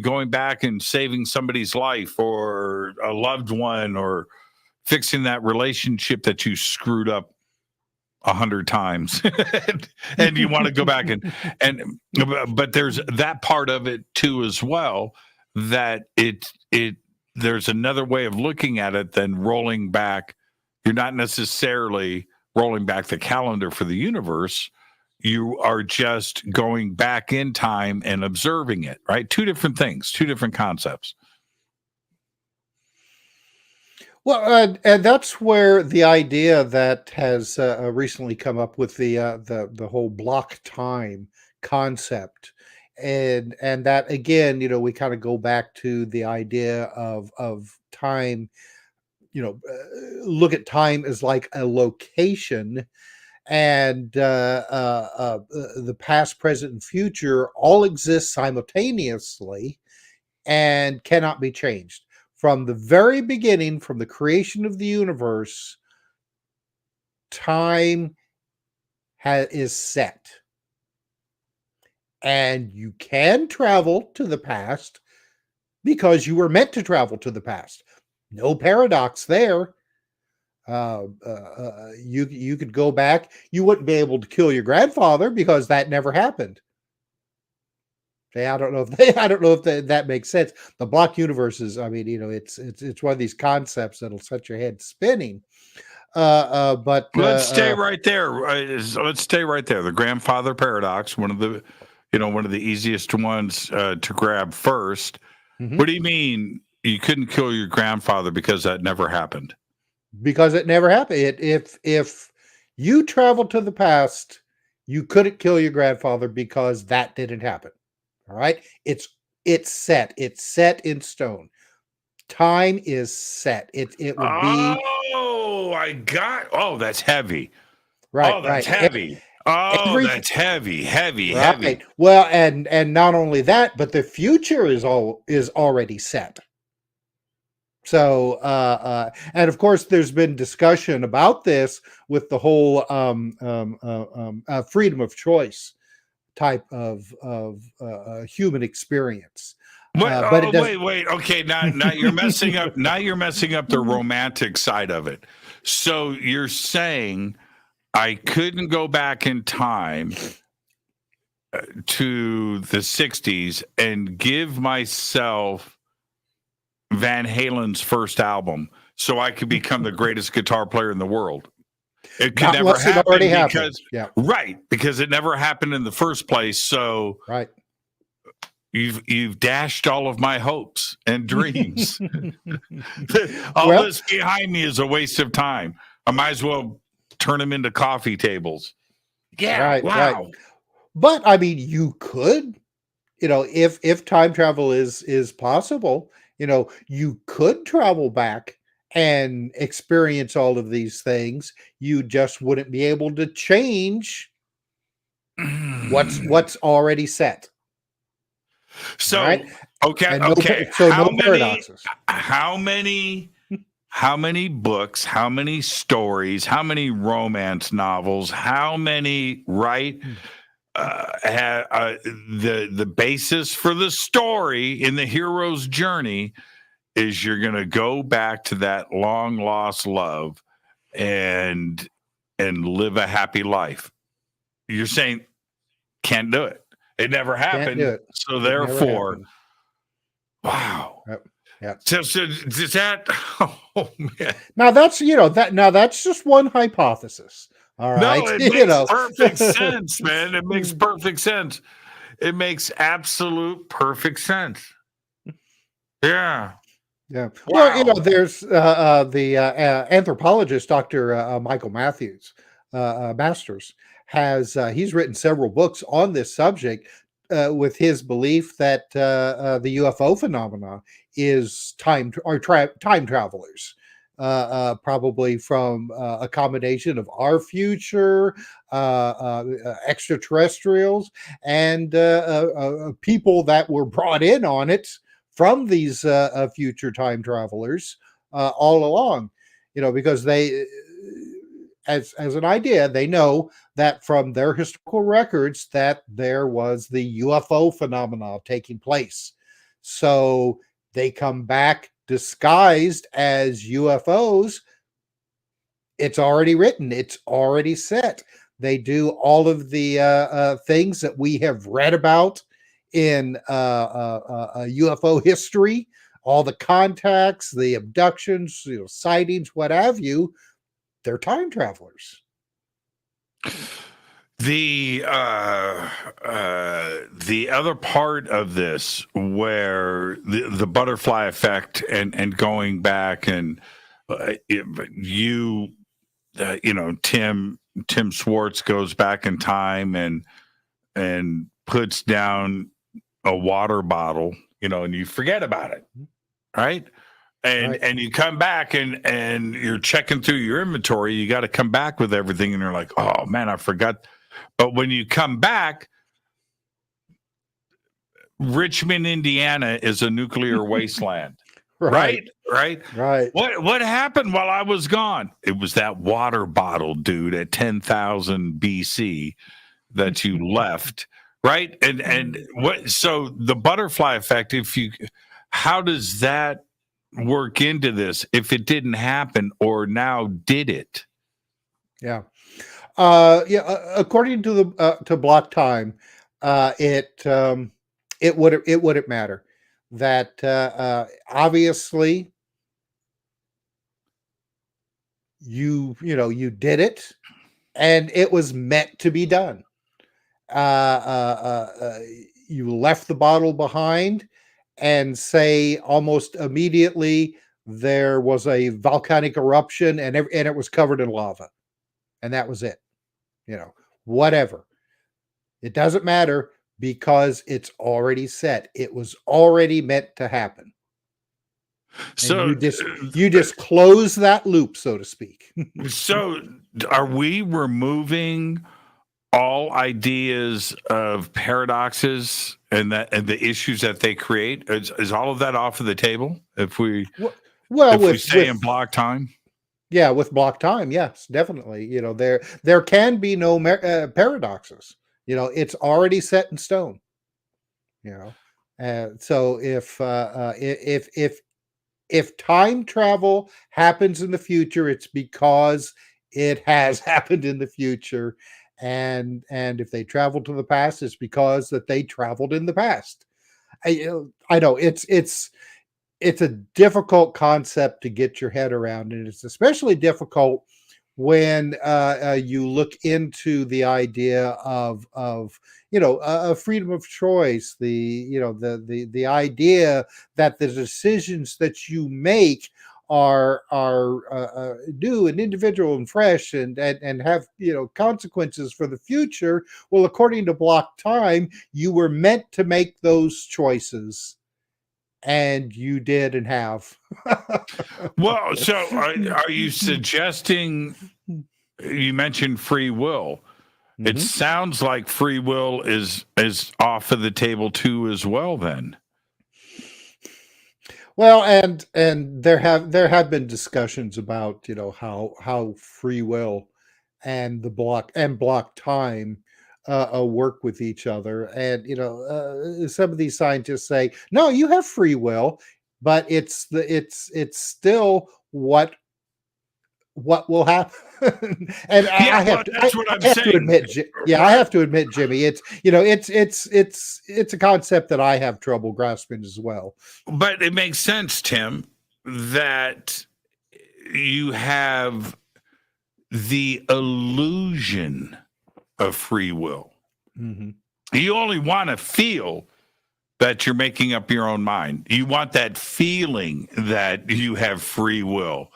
going back and saving somebody's life or a loved one, or fixing that relationship that you screwed up 100 times and you want to go back but there's that part of it too as well, that there's another way of looking at it than rolling back. You're not necessarily rolling back the calendar for the universe. You are just going back in time and observing it, right? Two different things, two different concepts. Well, and that's where the idea that has recently come up with the whole block time concept, and that again, we kind of go back to the idea of time. Look at time as like a location. And the past, present, and future all exist simultaneously and cannot be changed. From the very beginning, from the creation of the universe, time is set. And you can travel to the past because you were meant to travel to the past. No paradox there. You could go back. You wouldn't be able to kill your grandfather because that never happened. I don't know if that makes sense. The block universes, I mean, it's one of these concepts that'll set your head spinning. But let's stay right there. Let's stay right there. The grandfather paradox, one of the easiest ones to grab first. Mm-hmm. What do you mean you couldn't kill your grandfather because that never happened? Because it never happened. If you traveled to the past, you couldn't kill your grandfather because that didn't happen. All right. It's set. It's set in stone. Time is set. It would be. That's heavy. Right. Oh, that's heavy. That's heavy. Right. Well, and not only that, but the future is already set. So, and of course, there's been discussion about this with the whole freedom of choice type of human experience. But wait. Okay, now you're messing up. Now you're messing up the romantic side of it. So you're saying I couldn't go back in time to the 60s and give myself Van Halen's first album so I could become the greatest guitar player in the world. It could never happen because it never happened in the first place. So you've dashed all of my hopes and dreams. This behind me is a waste of time. I might as well turn them into coffee tables. Yeah. Right, right. Wow. But I mean, you could, if time travel is possible, you could travel back and experience all of these things. You just wouldn't be able to change what's already set. All So, right. okay, And okay. so no paradoxes. How many books, how many stories, how many romance novels, how many, right? The basis for the story in the hero's journey is you're going to go back to that long lost love and live a happy life. You're saying can't do it. It never Can't do happened. it. So It never therefore, happened. wow. Yep. Yeah. So does that? Oh man. Now that's just one hypothesis. All right. No, it makes perfect sense, man. It makes perfect sense. It makes absolute perfect sense. Yeah. Yeah. Wow. Well, there's the anthropologist, Dr. Michael Masters, he's written several books on this subject with his belief that the UFO phenomena is time travelers. Probably from a combination of our future, extraterrestrials, and people that were brought in on it from these future time travelers all along, because they, as an idea, they know that from their historical records that there was the UFO phenomena taking place. So they come back disguised as UFOs. It's already written. It's already set. They do all of the things that we have read about in UFO history, all the contacts, the abductions, sightings, what have you. They're time travelers. The other part of this, where the butterfly effect and going back and Tim Swartz goes back in time and puts down a water bottle, and you forget about it, right? And you come back and you're checking through your inventory. You got to come back with everything, and you're like, oh man, I forgot. But when you come back, Richmond, Indiana is a nuclear wasteland. Right. What happened while I was gone? It was that water bottle, dude, at 10,000 BC that you left. Right. And what, so the butterfly effect, how does that work into this if it didn't happen, or now did it? Yeah. According to the to block time, it wouldn't matter. That obviously you did it, and it was meant to be done. You left the bottle behind, and say almost immediately there was a volcanic eruption, and it was covered in lava, and that was it. Whatever. It doesn't matter, because it's already set. It was already meant to happen. So you just close that loop, so to speak. So are we removing all ideas of paradoxes and the issues that they create? Is all of that off of the table if we stay in block time? Yeah, with block time, yes, definitely. There can be no paradoxes. It's already set in stone. So if time travel happens in the future, it's because it has happened in the future, and if they travel to the past, it's because that they traveled in the past. I know it's a difficult concept to get your head around, and it's especially difficult when you look into the idea of freedom of choice, the idea that the decisions that you make are new and individual and fresh and have consequences for the future. Well, according to block time, you were meant to make those choices, and you did and have. Well, so are you suggesting, you mentioned free will? It sounds like free will is off of the table too, as well. Then, well, and there have been discussions about how free will and the block time work with each other, and some of these scientists say no, you have free will, but it's still what will happen. And yeah, I have to, that's what I'm have saying. to admit, I have to admit, Jimmy, it's a concept that I have trouble grasping as well. But it makes sense, Tim, that you have the illusion of free will. You only want to feel that you're making up your own mind. You want that feeling that you have free will.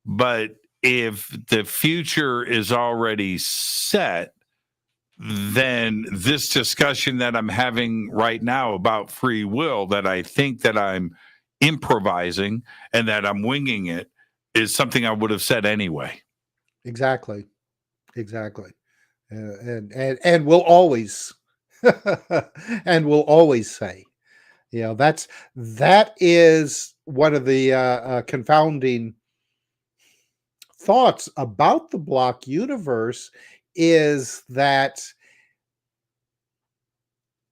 But if the future is already set, then this discussion that I'm having right now about free will, that I think that I'm improvising and that I'm winging it, is something I would have said anyway. Exactly. And we'll always and we'll always say, that is one of the confounding thoughts about the block universe, is that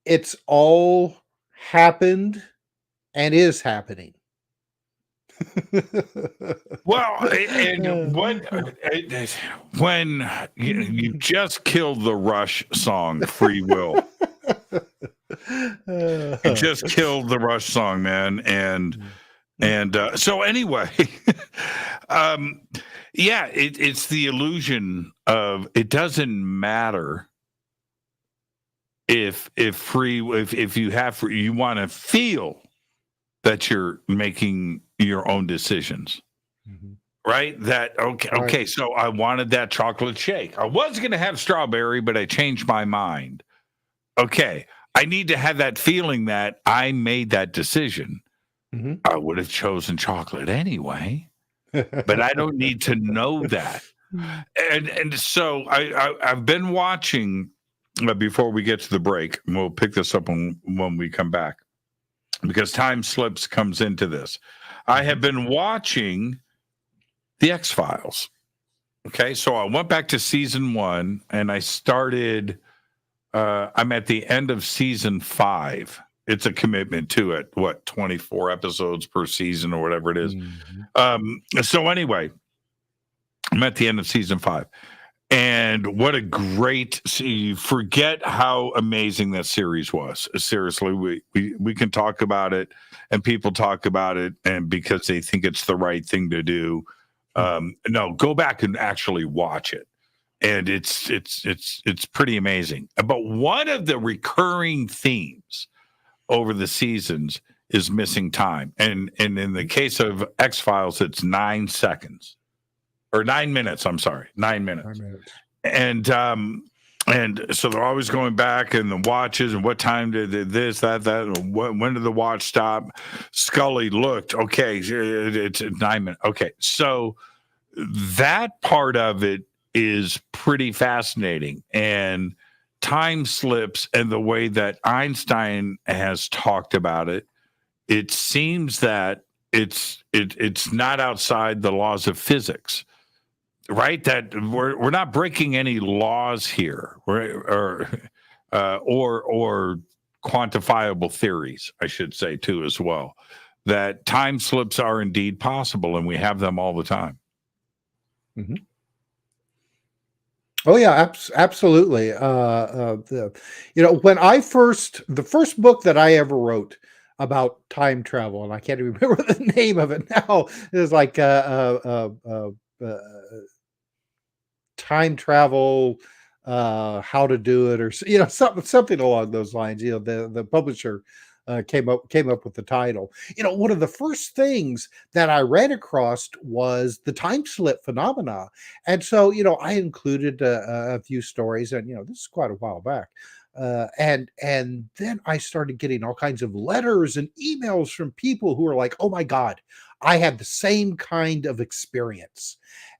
it's all happened and is happening. Well, and when you just killed the Rush song "Free Will," you just killed the Rush song, man, and so anyway, yeah, it's the illusion of, it doesn't matter if you have free, you want to feel that you're making your own decisions. Right? Okay, so I wanted that chocolate shake. I was going to have strawberry, but I changed my mind. Okay, I need to have that feeling that I made that decision. I would have chosen chocolate anyway, but I don't need to know that. And so I've been watching, before we get to the break, and we'll pick this up when we come back, because time slips comes into this. I have been watching The X-Files. Okay, so I went back to season 1 and I started, I'm at the end of season 5. It's a commitment to it. 24 episodes per season or whatever it is. So anyway, I'm at the end of season 5. And what a great, you forget how amazing that series was. Seriously, we can talk about it, and people talk about it, and because they think it's the right thing to do. No, go back and actually watch it. And it's pretty amazing. But one of the recurring themes over the seasons is missing time. And in the case of X-Files, it's 9 seconds. Or 9 minutes, I'm sorry. 9 minutes. 9 minutes. And so they're always going back, and the watches, and what time did this, that, when did the watch stop? Scully looked, okay, it's 9 minutes. Okay, so that part of it is pretty fascinating. And time slips, and the way that Einstein has talked about it, it seems that it's not outside the laws of physics. Right, that we're not breaking any laws here, or quantifiable theories, I should say, too, as well. That time slips are indeed possible, and we have them all the time. Oh yeah, absolutely. When the first book that I ever wrote about time travel, and I can't even remember the name of it now, is like time travel, how to do it, or something along those lines. The publisher came up with the title. One of the first things that I ran across was the time slip phenomena, and so I included a few stories, and this is quite a while back. And then I started getting all kinds of letters and emails from people who are like, "Oh my God, I had the same kind of experience."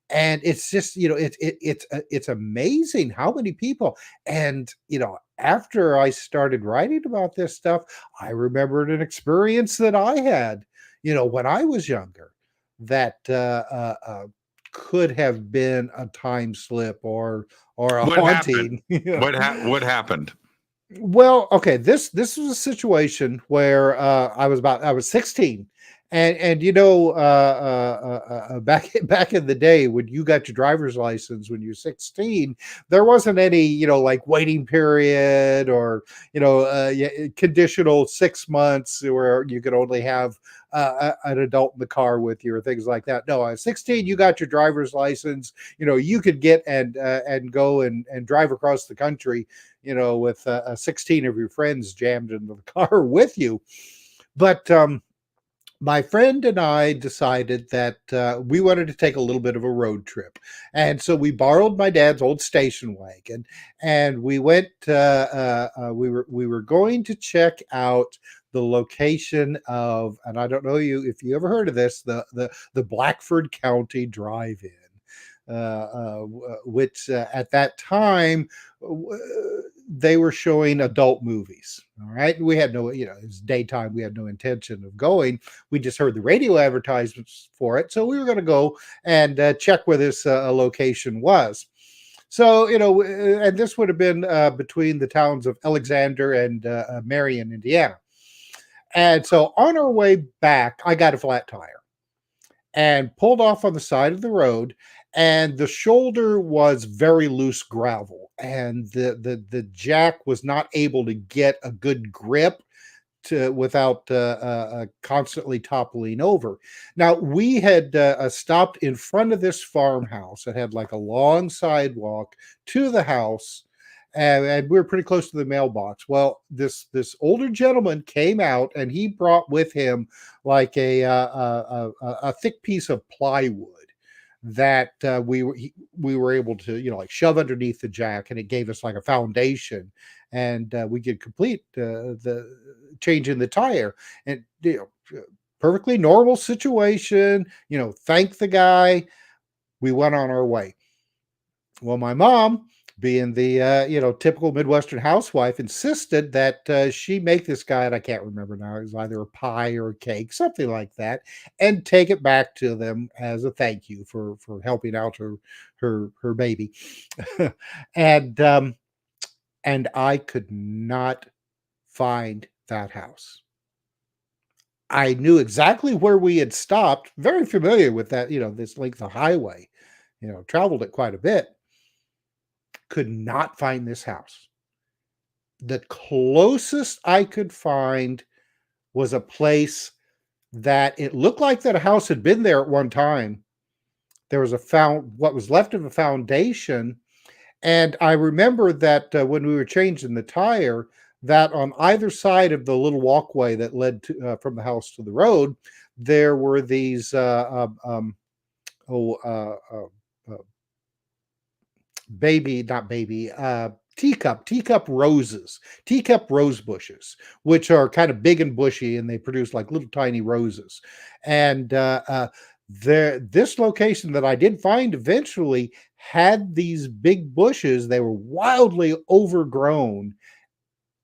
And it's just, it's amazing how many people. And after I started writing about this stuff, I remembered an experience that I had, when I was younger, that could have been a time slip or a What happened? haunting. What happened? Well, okay, this was a situation where I was 16, and back in the day when you got your driver's license when you're 16, there wasn't any like waiting period or conditional 6 months where you could only have an adult in the car with you or things like that. No, at 16, you got your driver's license. You could get and go and drive across the country, with 16 of your friends jammed into the car with you. But my friend and I decided that we wanted to take a little bit of a road trip. And so we borrowed my dad's old station wagon, and we went, we were going to check out the location of, and I don't know if you ever heard of this, the Blackford County Drive-In. Which at that time they were showing adult movies. All right, we had no, it was daytime. We had no intention of going. We just heard the radio advertisements for it, so we were going to go and check where this location was. So and this would have been between the towns of Alexander and Marion, Indiana. And so on our way back, I got a flat tire and pulled off on the side of the road. And the shoulder was very loose gravel, and the jack was not able to get a good grip without constantly toppling over. Now, we had stopped in front of this farmhouse. It had like a long sidewalk to the house, and we were pretty close to the mailbox. Well, this older gentleman came out, and he brought with him like a thick piece of plywood that we were able to like shove underneath the jack, and it gave us like a foundation, and we could complete the change in the tire. And perfectly normal situation. Thank the guy. We went on our way. Well, my mom, being the typical Midwestern housewife, insisted that she make this guy, and I can't remember now, it was either a pie or a cake, something like that, and take it back to them as a thank you for helping out her baby. And I could not find that house. I knew exactly where we had stopped, very familiar with that, this length of highway, traveled it quite a bit. Could not find this house. The closest I could find was a place that it looked like that a house had been there at one time. There was what was left of a foundation. And I remember that when we were changing the tire, that on either side of the little walkway that led to, from the house to the road, there were these teacup rose bushes, which are kind of big and bushy, and they produce like little tiny roses. And this location that I did find eventually had these big bushes. They were wildly overgrown,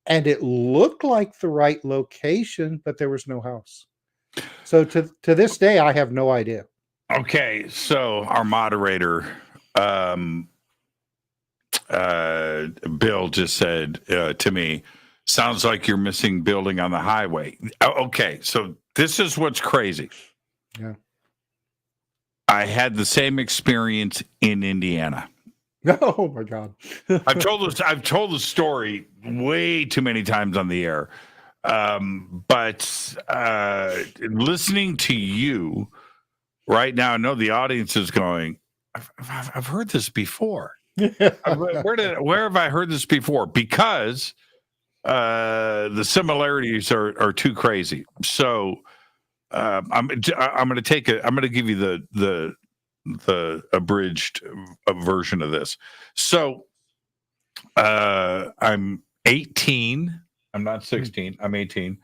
and it looked like the right location, but there was no house. So to this day, I have no idea. Okay, so our moderator, Bill, just said to me, sounds like you're missing building on the highway. Okay, so this is what's crazy. Yeah. I had the same experience in Indiana. Oh my God. I've told the story way too many times on the air. But listening to you right now, I know the audience is going, I've heard this before. Where have I heard this before? Because The similarities are too crazy. So I'm going to give you the abridged version of this. So I'm 18. I'm not 16. I'm 18.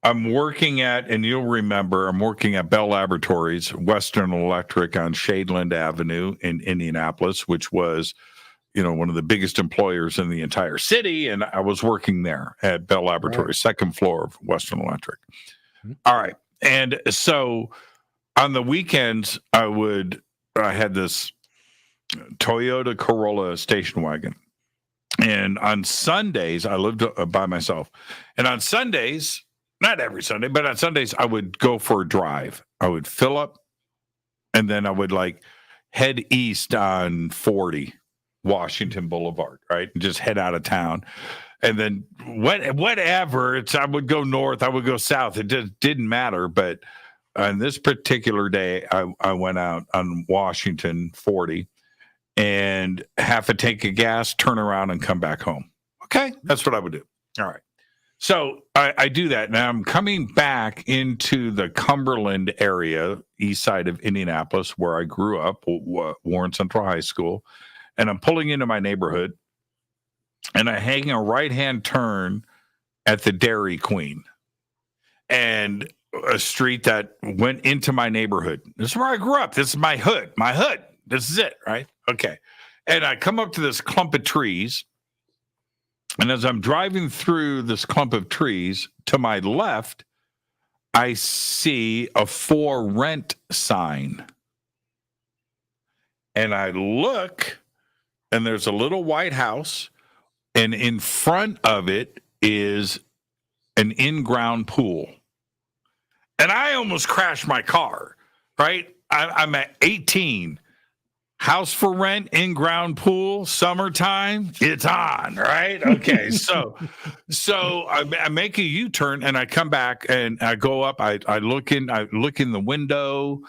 I'm working at, and you'll remember, I'm working at Bell Laboratories, Western Electric on Shadeland Avenue in Indianapolis, which was, one of the biggest employers in the entire city. And I was working there at Bell Laboratories, second floor of Western Electric. All right. And so on the weekends, I had this Toyota Corolla station wagon. And on Sundays, I lived by myself. And on Sundays, not every Sunday, but on Sundays, I would go for a drive. I would fill up, and then I would head east on 40 Washington Boulevard, right? And just head out of town. And then whatever, I would go north, I would go south. It just didn't matter. But on this particular day, I went out on Washington 40 and half a tank of gas, turn around and come back home. Okay, that's what I would do. All right. So I do that. Now I'm coming back into the Cumberland area, east side of Indianapolis, where I grew up, Warren Central High School. And I'm pulling into my neighborhood, and I hang a right-hand turn at the Dairy Queen, and a street that went into my neighborhood. This is where I grew up. This is my hood. This is it, right? Okay. And I come up to this clump of trees, and as I'm driving through this clump of trees, to my left, I see a for rent sign. And I look, and there's a little white house, and in front of it is an in-ground pool. And I almost crashed my car, right? I'm at 18. House for rent, in-ground pool, summertime, it's on, right? Okay, so I make a U-turn, and I come back, and I go up. I look in the window.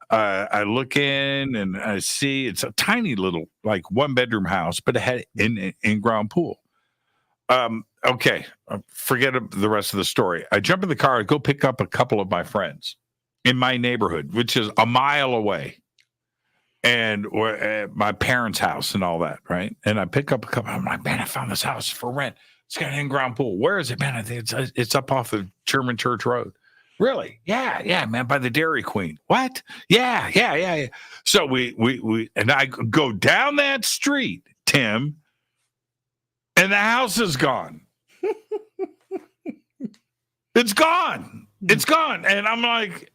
I look in, and I see it's a tiny little, one-bedroom house, but it had an in-ground pool. Okay, forget the rest of the story. I jump in the car. I go pick up a couple of my friends in my neighborhood, which is a mile away. And at my parents' house and all that, right? And I pick up a couple. I'm like, man, I found this house for rent. It's got an in-ground pool. Where is it, man? I think it's up off of Sherman Church Road. Really? Yeah, man, by the Dairy Queen. What? Yeah. So we and I go down that street, Tim, and the house is gone. It's gone. It's gone. And I'm like,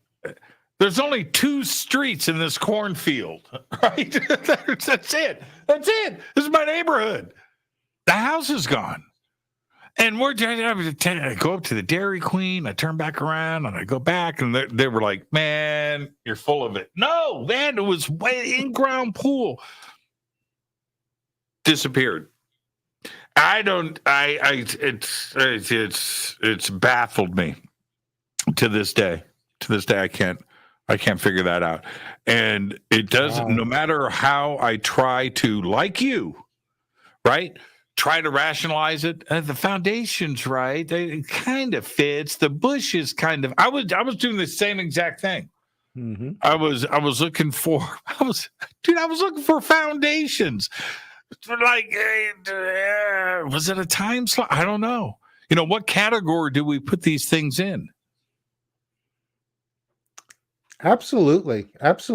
there's only 2 streets in this cornfield, right? That's it. This is my neighborhood. The house is gone. And I go up to the Dairy Queen. I turn back around, and I go back, and they were like, man, you're full of it. No, man, it was in-ground pool. Disappeared. It's baffled me to this day. To this day, I can't figure that out. And it doesn't, no matter how I try to, like you, right? Try to rationalize it. The foundation's right. It kind of fits. The bush is kind of, I was doing the same exact thing. Mm-hmm. I was looking for foundations. Was it a time slot? I don't know. What category do we put these things in? Absolutely. That's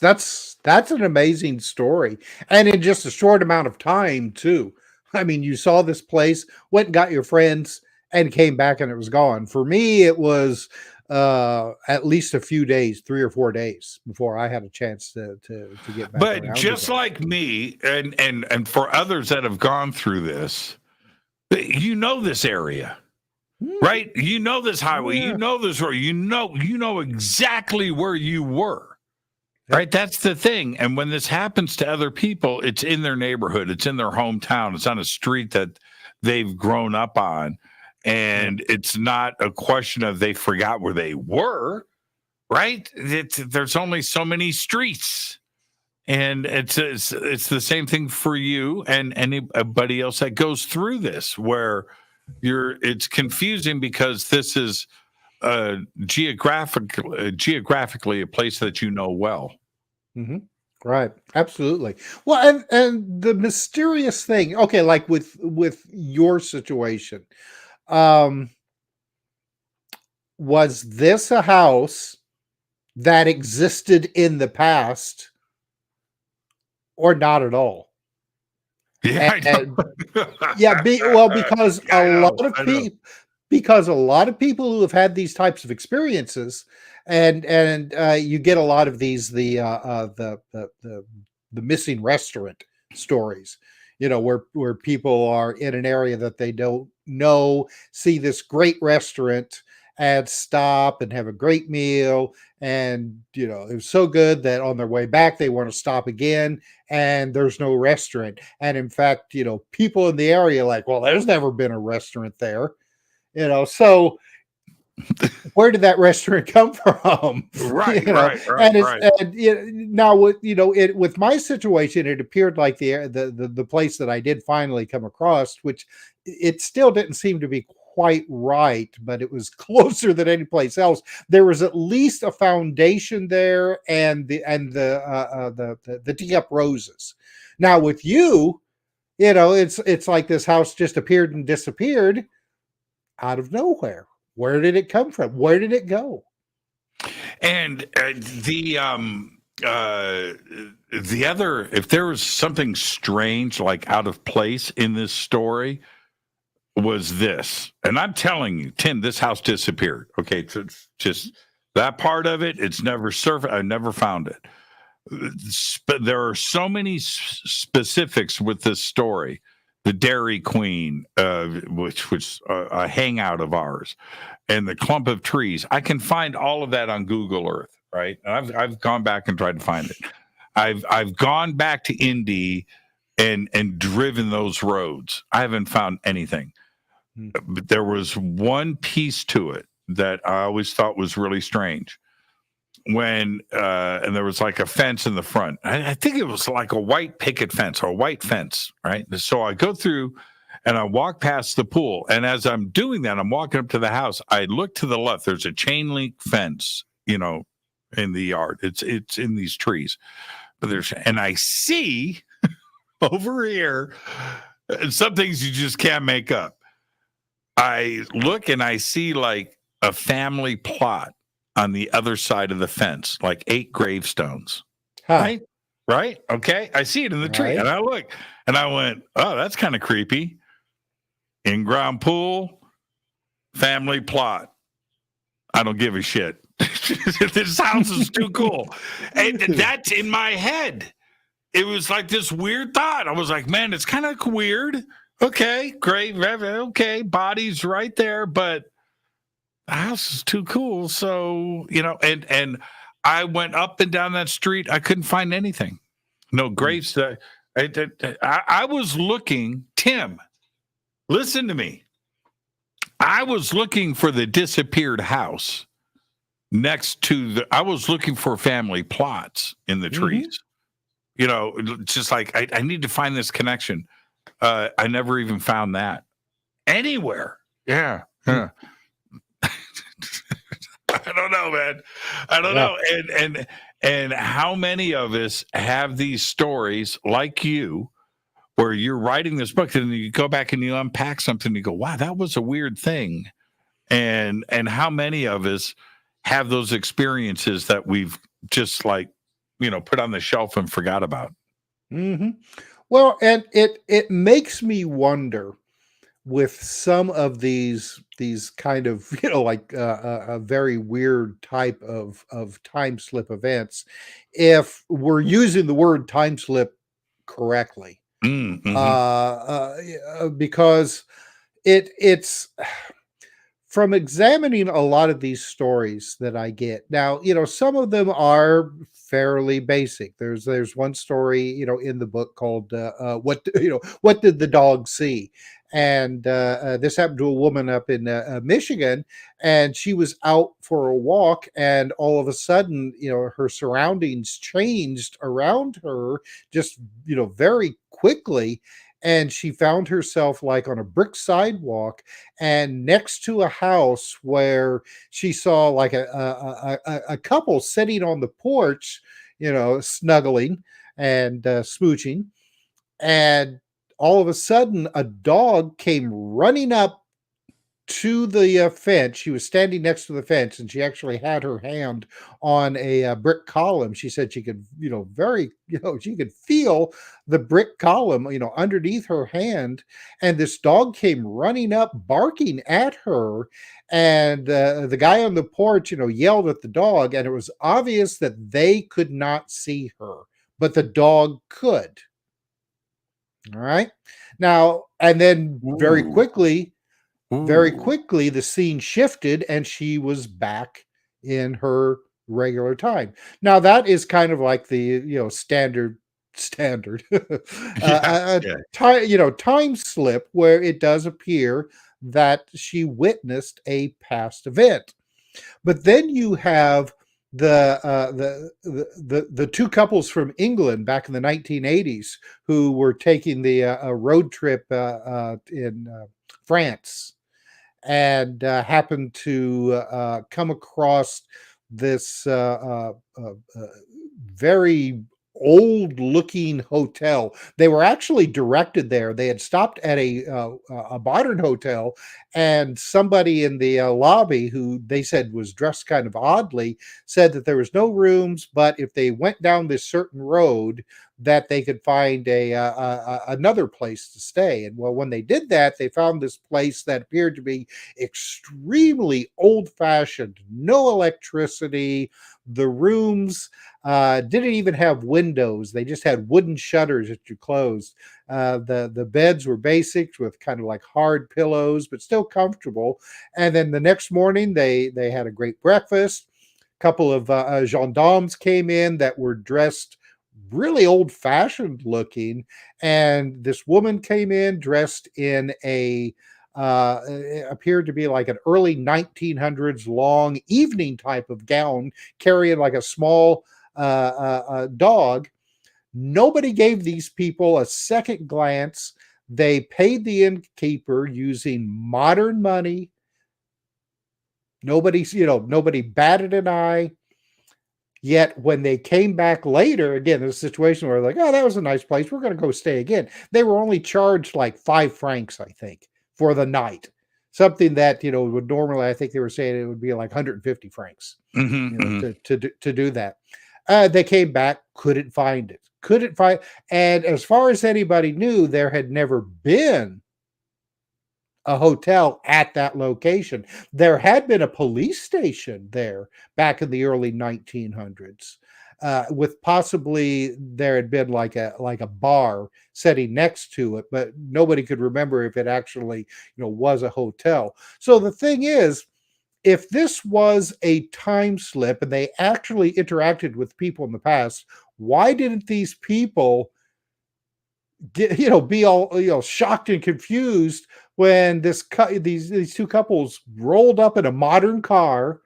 an amazing story, and in just a short amount of time too. I mean, you saw this place, went and got your friends, and came back, and it was gone. For me, it was at least a few days, 3 or 4 days, before I had a chance to get back. But just like me, and for others that have gone through this, this area. Right? You know this highway. Yeah. You know this road. You know exactly where you were. Right? That's the thing. And when this happens to other people, it's in their neighborhood. It's in their hometown. It's on a street that they've grown up on. And it's not a question of they forgot where they were. Right? There's only so many streets. And it's the same thing for you and anybody else that goes through this, where it's confusing because this is geographically a place that you know well. Mm-hmm. Right. Absolutely. Well, and the mysterious thing, okay, like with your situation, um, was this a house that existed in the past or not at all? Yeah, And yeah, because Yeah, I know, because a lot of people who have had these types of experiences, and you get a lot of these the missing restaurant stories, where people are in an area that they don't know, see this great restaurant and stop and have a great meal, and it was so good that on their way back they want to stop again, and there's no restaurant. And in fact, people in the area like, well, there's never been a restaurant there, so where did that restaurant come from? Right, Right. And now with my situation, it appeared like the place that I did finally come across, which it still didn't seem to be quite right, but it was closer than any place else. There was at least a foundation there, and the tea up roses. Now with you, it's like this house just appeared and disappeared out of nowhere. Where did it come from? Where did it go? And the other, if there was something strange, like out of place in this story, was this. And I'm telling you, Tim, this house disappeared. Okay, so it's just that part of it. It's never surfaced. I never found it. But there are so many specifics with this story. The Dairy Queen, which was a hangout of ours, and the clump of trees. I can find all of that on Google Earth, right? And I've gone back and tried to find it. I've gone back to Indy and driven those roads. I haven't found anything. But there was one piece to it that I always thought was really strange. And there was like a fence in the front. I think it was like a white picket fence or a white fence, right? So I go through and I walk past the pool. And as I'm doing that, I'm walking up to the house. I look to the left. There's a chain link fence, in the yard. It's in these trees. And I see over here some things you just can't make up. I look and I see like a family plot on the other side of the fence, like 8 gravestones. Huh. Right? Okay. I see it in the tree. And I look and I went, oh, that's kind of creepy. In-ground pool, family plot. I don't give a shit. This house is too cool. And that's in my head. It was like this weird thought. I was like, man, it's kind of weird. Okay, great. Okay, body's right there, but the house is too cool. So, and I went up and down that street. I couldn't find anything. No graves. I was looking, Tim, listen to me. I was looking for the disappeared house next to I was looking for family plots in the trees. Just like, I need to find this connection. I never even found that anywhere. Yeah. I don't know, man. I don't know. And how many of us have these stories like you, where you're writing this book and you go back and you unpack something and you go, wow, that was a weird thing. And how many of us have those experiences that we've just put on the shelf and forgot about? Mm-hmm. Well, and it makes me wonder with some of these kind of a very weird type of time slip events, if we're using the word time slip correctly. Mm-hmm. Because it's from examining a lot of these stories that I get now, some of them are fairly basic. There's one story, in the book called what did the dog see? And this happened to a woman up in Michigan, and she was out for a walk, and all of a sudden, her surroundings changed around her just, very quickly. and she found herself like on a brick sidewalk and next to a house where she saw like a couple sitting on the porch, snuggling and smooching. And all of a sudden, a dog came running up to the fence. She was standing next to the fence, and she actually had her hand on a brick column. She said she could, she could feel the brick column, underneath her hand. And this dog came running up, barking at her. And the guy on the porch, yelled at the dog, and it was obvious that they could not see her, but the dog could. All right. Now, and then very quickly, the scene shifted and she was back in her regular time. Now that is kind of like the standard time slip where it does appear that she witnessed a past event. But then you have the two couples from England back in the 1980s who were taking the road trip in France, and happened to come across this very old-looking hotel. They were actually directed there. They had stopped at a modern hotel, and somebody in the lobby, who they said was dressed kind of oddly, said that there was no rooms, but if they went down this certain road, that they could find another place to stay. And well, when they did that, they found this place that appeared to be extremely old-fashioned, no electricity. The rooms didn't even have windows. They just had wooden shutters that you closed. The beds were basics with kind of like hard pillows, but still comfortable. And then the next morning, they had a great breakfast. A couple of gendarmes came in that were dressed really old-fashioned looking, and this woman came in dressed in it appeared to be like an early 1900s long evening type of gown, carrying like a small dog. Nobody gave these people a second glance. They paid the innkeeper using modern money. Nobody batted an eye. Yet when they came back later, again, in a situation where like, oh, that was a nice place, we're going to go stay again. They were only charged like 5 francs, I think, for the night. Something that, would normally, I think they were saying it would be like 150 francs to do that. They came back, couldn't find it. And as far as anybody knew, there had never been a hotel at that location. There had been a police station there back in the early 1900s, with possibly there had been like a bar sitting next to it, but nobody could remember if it actually was a hotel. So the thing is, if this was a time slip and they actually interacted with people in the past, why didn't these people be all shocked and confused when these two couples rolled up in a modern car,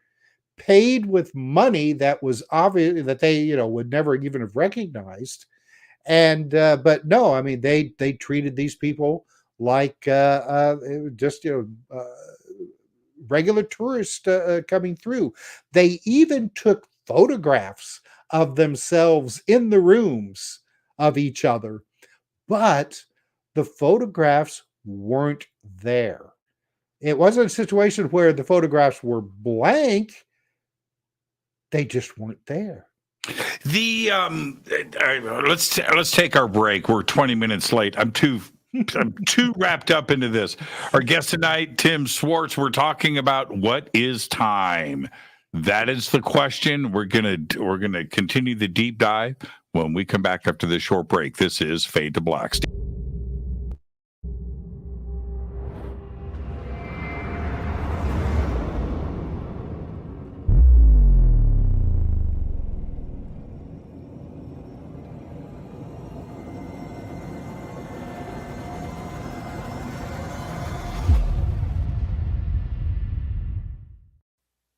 paid with money that was obvious that they would never even have recognized, and but no, I mean they treated these people like just regular tourists coming through. They even took photographs of themselves in the rooms of each other, but the photographs weren't there. It wasn't a situation where the photographs were blank. They just weren't there. The let's take our break. We're 20 minutes late. I'm too wrapped up into this. Our guest tonight, Tim Swartz. We're talking about what is time. That is the question. We're gonna continue the deep dive when we come back after this short break. This is Fade to Black.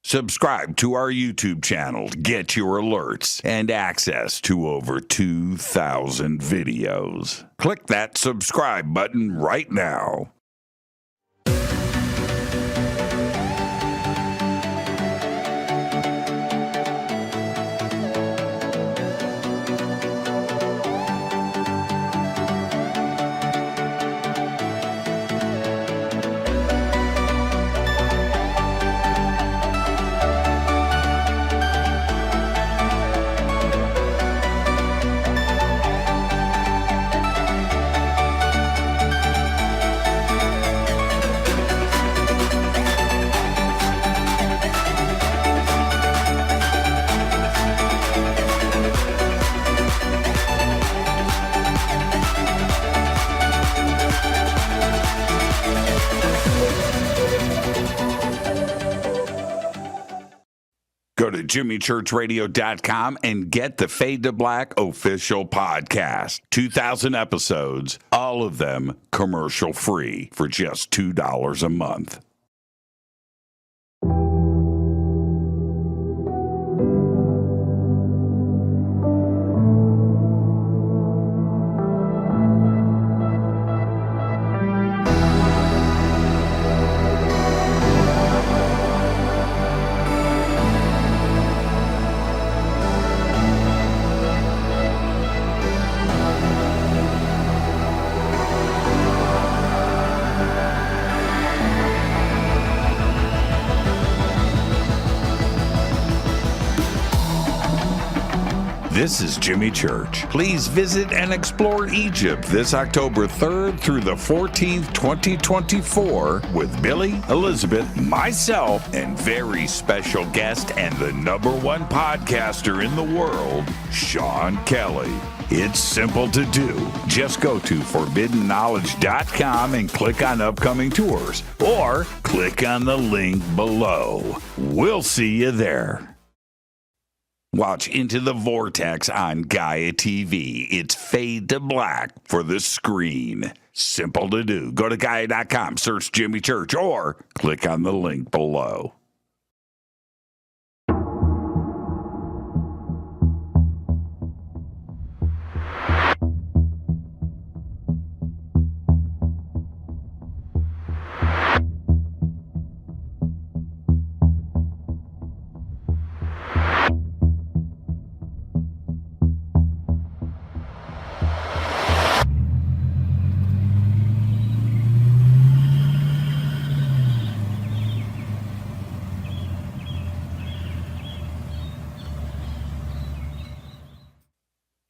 Subscribe to our YouTube channel to get your alerts and access to over 2,000 videos. Click that subscribe button right now. Go to jimmychurchradio.com and get the Fade to Black official podcast. 2,000 episodes, all of them commercial free for just $2 a month. This is Jimmy Church. Please visit and explore Egypt this October 3rd through the 14th, 2024 with Billy, Elizabeth, myself, and very special guest and the #1 podcaster in the world, Sean Kelly. It's simple to do. Just go to forbiddenknowledge.com and click on upcoming tours, or click on the link below. We'll see you there. Watch Into the Vortex on Gaia TV. It's Fade to Black for the screen. Simple to do. Go to Gaia.com, search Jimmy Church, or click on the link below.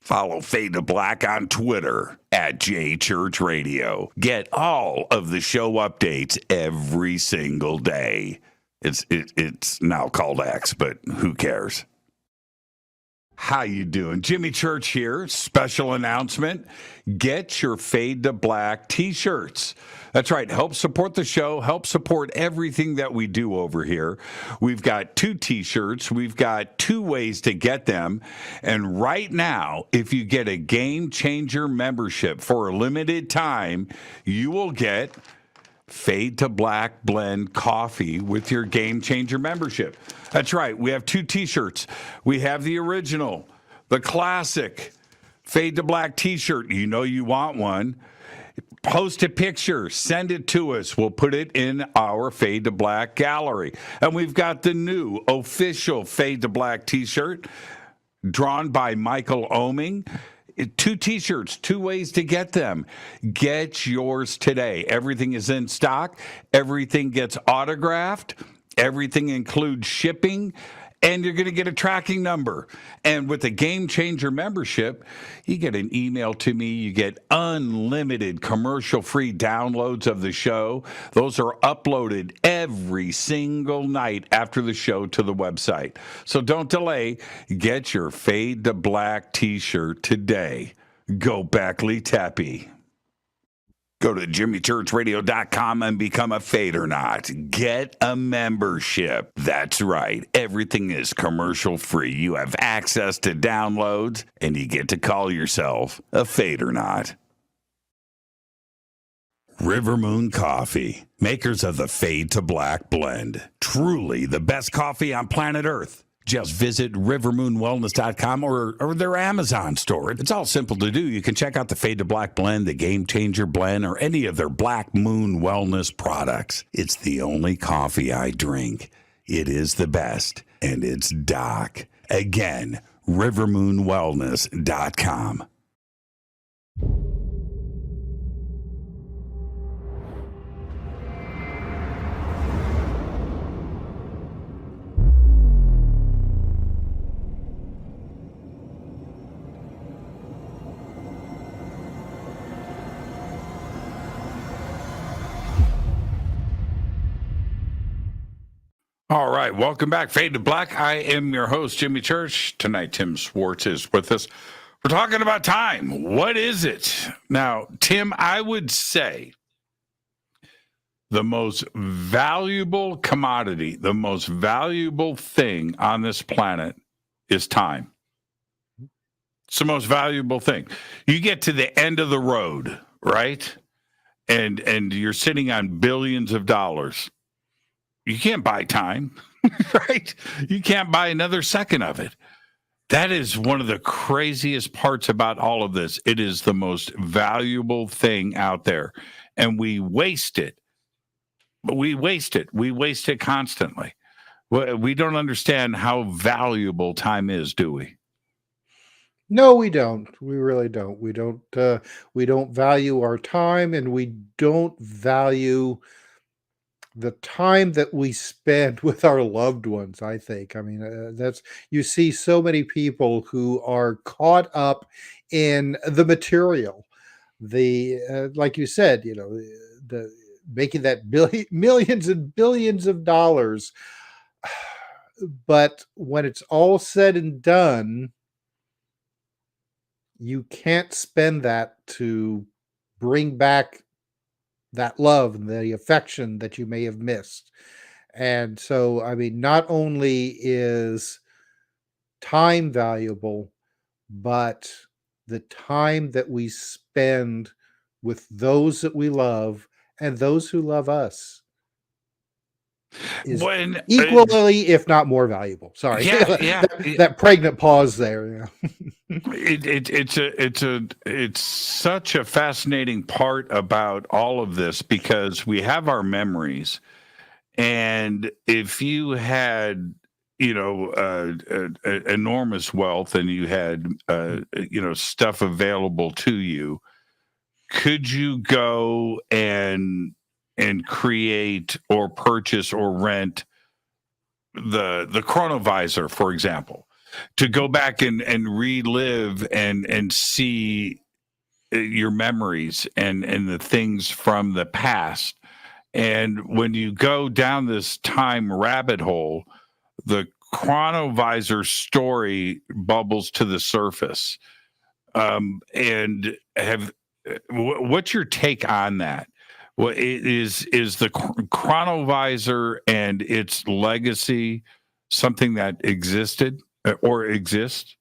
Follow Fade to Black on Twitter at JChurchRadio. Get all of the show updates every single day. It's now called X, but who cares? How you doing? Jimmy Church here. Special announcement. Get your Fade to Black t-shirts. That's right. Help support the show. Help support everything that we do over here. We've got 2 t-shirts. We've got 2 ways to get them. And right now, if you get a Game Changer membership for a limited time, you will get Fade to Black Blend coffee with your Game Changer membership. That's right. We have 2 t-shirts. We have the original, the classic Fade to Black t-shirt. You know you want one. Post a picture, send it to us. We'll put it in our Fade to Black gallery. And we've got the new official Fade to Black t-shirt drawn by Michael Oming. 2 t-shirts, 2 ways to get them. Get yours today. Everything is in stock. Everything gets autographed. Everything includes shipping. And you're going to get a tracking number. And with the Game Changer membership, you get an email to me. You get unlimited commercial-free downloads of the show. Those are uploaded every single night after the show to the website. So don't delay. Get your Fade to Black t-shirt today. Go Backley Tappy. Go to jimmychurchradio.com and become a Fadernaut. Get a membership. That's right. Everything is commercial free. You have access to downloads, and you get to call yourself a Fadernaut. River Moon Coffee, makers of the Fade to Black blend. Truly the best coffee on planet Earth. Just visit rivermoonwellness.com or their Amazon store. It's all simple to do. You can check out the Fade to Black blend, the Game Changer blend, or any of their Black Moon Wellness products. It's the only coffee I drink. It is the best, and it's Doc. Again, rivermoonwellness.com. All right, welcome back, Fade to Black. I am your host, Jimmy Church. Tonight, Tim Swartz is with us. We're talking about time. What is it? Now, Tim, I would say the most valuable commodity, the most valuable thing on this planet is time. It's the most valuable thing. You get to the end of the road, right? And you're sitting on billions of dollars. You can't buy time, right? You can't buy another second of it. That is one of the craziest parts about all of this. It is the most valuable thing out there, and we waste it. We waste it. We waste it constantly. We don't understand how valuable time is, do we? No, we don't. We really don't. We don't value our time, and we don't value the time that we spend with our loved ones. I think. I mean, that's, you see so many people who are caught up in the material, the like you said, the making that millions and billions of dollars. But when it's all said and done, you can't spend that to bring back that love and the affection that you may have missed. And so, I mean, not only is time valuable, but the time that we spend with those that we love and those who love us is equally, if not more valuable. Sorry. Yeah. that pregnant pause there. Yeah. It's such a fascinating part about all of this, because we have our memories, and if you had enormous wealth and you had stuff available to you, could you go and create or purchase or rent the chronovisor, for example, to go back and relive and see your memories and the things from the past? And when you go down this time rabbit hole, the chronovisor story bubbles to the surface. And what's your take on that? What is the chronovisor and its legacy something that existed or exists?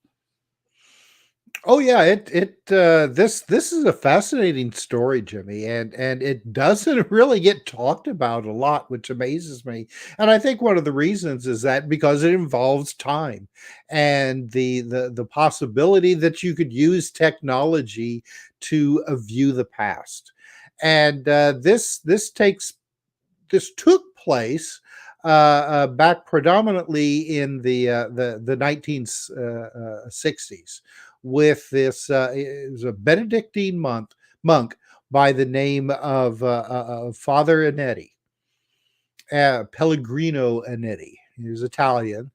Oh yeah, this is a fascinating story, Jimmy, and it doesn't really get talked about a lot, which amazes me. And I think one of the reasons is that because it involves time and the possibility that you could use technology to view the past. And this took place back predominantly in the 1960s. With this, it was a Benedictine monk by the name of Father Anetti, Pellegrino Anetti. He was Italian,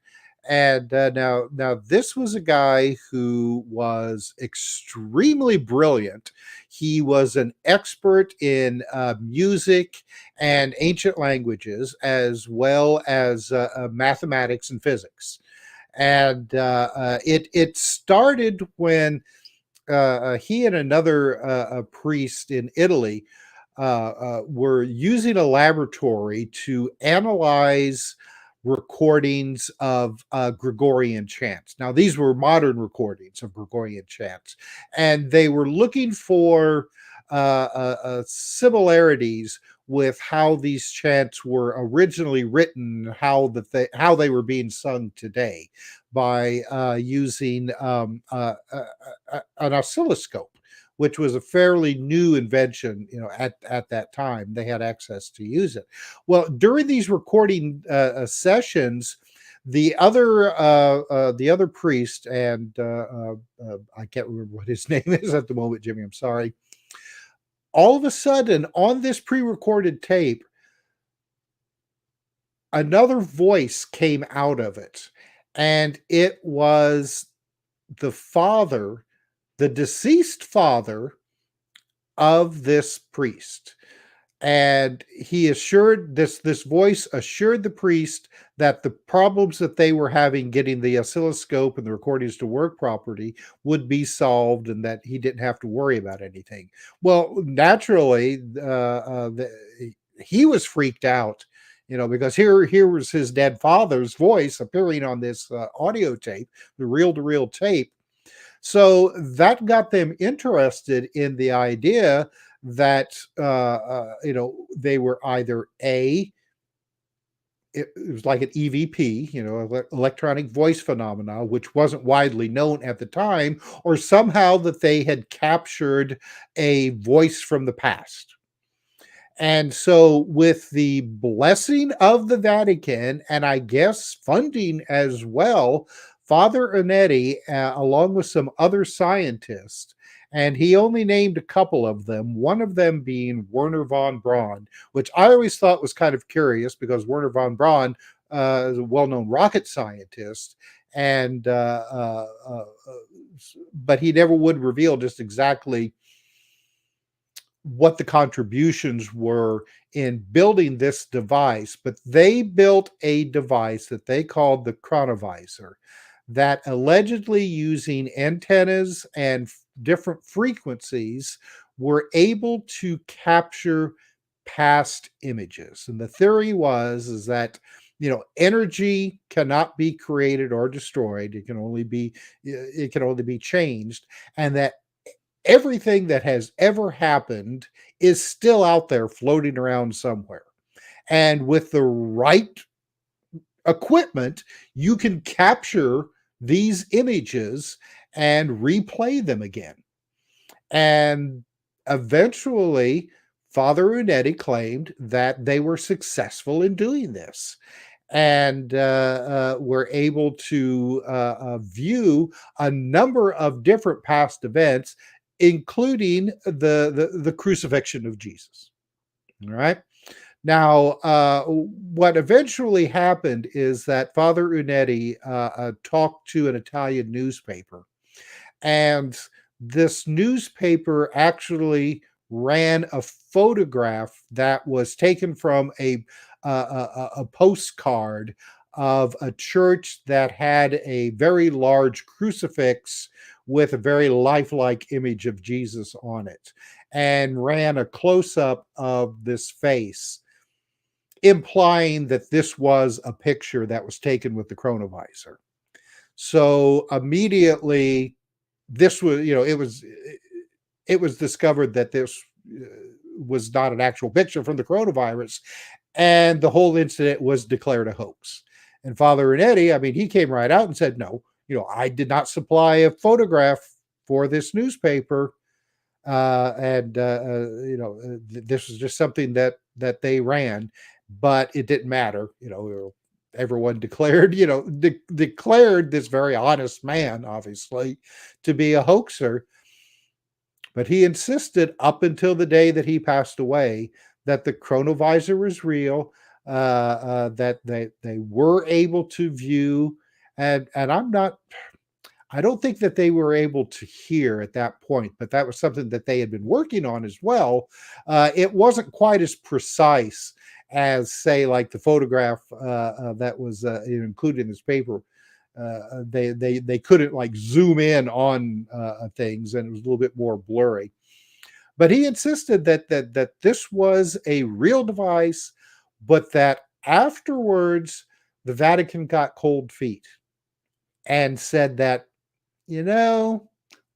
and now this was a guy who was extremely brilliant. He was an expert in music and ancient languages, as well as mathematics and physics. And it started when he and another priest in Italy were using a laboratory to analyze recordings of Gregorian chants. Now, these were modern recordings of Gregorian chants, and they were looking for similarities with how these chants were originally written, how they were being sung today by using an oscilloscope, which was a fairly new invention, at that time. They had access to use it. Well, during these recording sessions, the other priest, and I can't remember what his name is at the moment, Jimmy, I'm sorry. All of a sudden, on this pre-recorded tape, another voice came out of it, and it was the deceased father of this priest. And he assured this voice assured the priest that the problems that they were having getting the oscilloscope and the recordings to work properly would be solved, and that he didn't have to worry about anything. Well, naturally, he was freaked out, because here was his dead father's voice appearing on this audio tape, the reel-to-reel tape. So that got them interested in the idea that they were either it was like an EVP, electronic voice phenomena, which wasn't widely known at the time, or somehow that they had captured a voice from the past. And so, with the blessing of the Vatican, and I guess funding as well, Father Unetti, along with some other scientists, and he only named a couple of them, one of them being Werner von Braun, which I always thought was kind of curious, because Werner von Braun is a well-known rocket scientist, and but he never would reveal just exactly what the contributions were in building this device. But they built a device that they called the chronovisor, that allegedly, using antennas and different frequencies, were able to capture past images. And the theory is that energy cannot be created or destroyed. It can only be changed, and that everything that has ever happened is still out there floating around somewhere. And with the right equipment, you can capture these images and replay them again. And eventually, Father Unetti claimed that they were successful in doing this, and were able to view a number of different past events, including the crucifixion of Jesus. All right. Now, what eventually happened is that Father Unetti talked to an Italian newspaper, and this newspaper actually ran a photograph that was taken from a postcard of a church that had a very large crucifix with a very lifelike image of Jesus on it, and ran a close-up of this face, implying that this was a picture that was taken with the chronovisor. So immediately, this was, it was discovered that this was not an actual picture from the coronavirus, and the whole incident was declared a hoax. And Father Unetti, he came right out and said, no, I did not supply a photograph for this newspaper. This was just something that they ran, but it didn't matter. Everyone declared this very honest man, obviously, to be a hoaxer. But he insisted up until the day that he passed away that the chronovisor was real, that they were able to view, and I don't think that they were able to hear at that point, but that was something that they had been working on as well. It wasn't quite as precise as, say, like the photograph that was included in this paper. They couldn't like zoom in on things, and it was a little bit more blurry. But he insisted that this was a real device, but that afterwards the Vatican got cold feet and said that,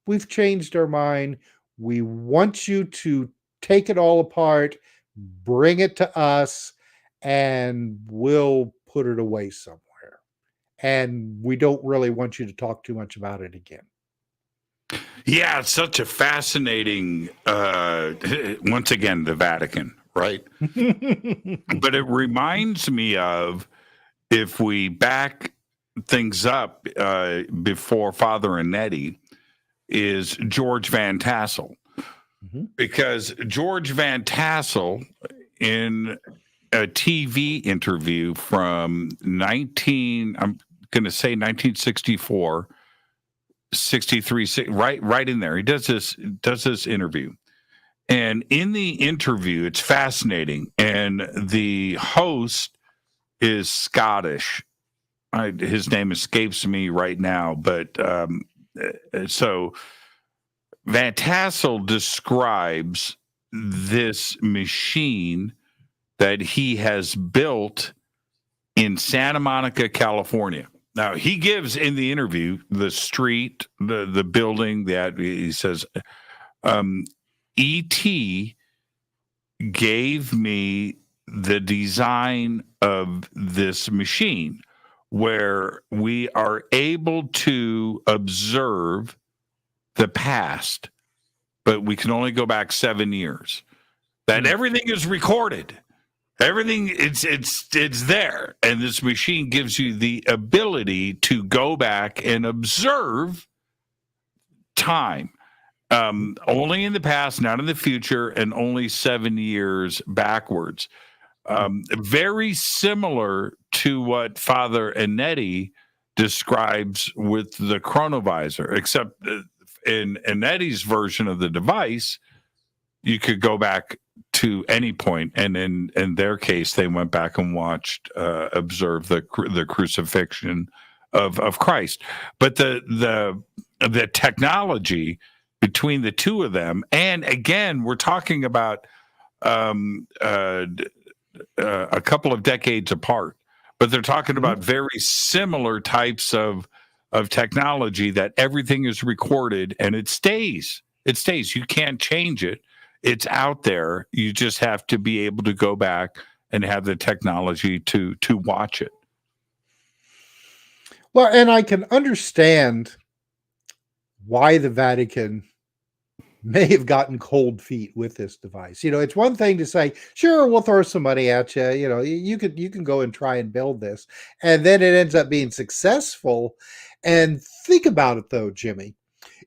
we've changed our mind. We want you to take it all apart, bring it to us, and we'll put it away somewhere. And we don't really want you to talk too much about it again. Yeah, it's such a fascinating, once again, the Vatican, right? But it reminds me of, if we back things up before Father and Nettie, is George Van Tassel. Because George Van Tassel, in a TV interview from I'm going to say 1964, 63, right in there, he does this interview. And in the interview, it's fascinating. And the host is Scottish. His name escapes me right now, but so Van Tassel describes this machine that he has built in Santa Monica, California. Now, he gives in the interview the street, the building, that he says, E.T. gave me the design of this machine where we are able to observe the past, but we can only go back 7 years. That everything is recorded. Everything it's there, and this machine gives you the ability to go back and observe time, only in the past, not in the future, and only 7 years backwards. Very similar to what Father Anetti describes with the chronovisor, except in Anetti's version of the device, you could go back to any point, and in their case, they went back and observed the crucifixion of Christ. But the technology between the two of them, and again, we're talking about a couple of decades apart, but they're talking about very similar types of technology, that everything is recorded and it stays. It stays. You can't change it. It's out there. You just have to be able to go back and have the technology to watch it. Well, and I can understand why the Vatican may have gotten cold feet with this device. It's one thing to say, sure, we'll throw some money at you. You can go and try and build this, and then it ends up being successful. And think about it, though, Jimmy.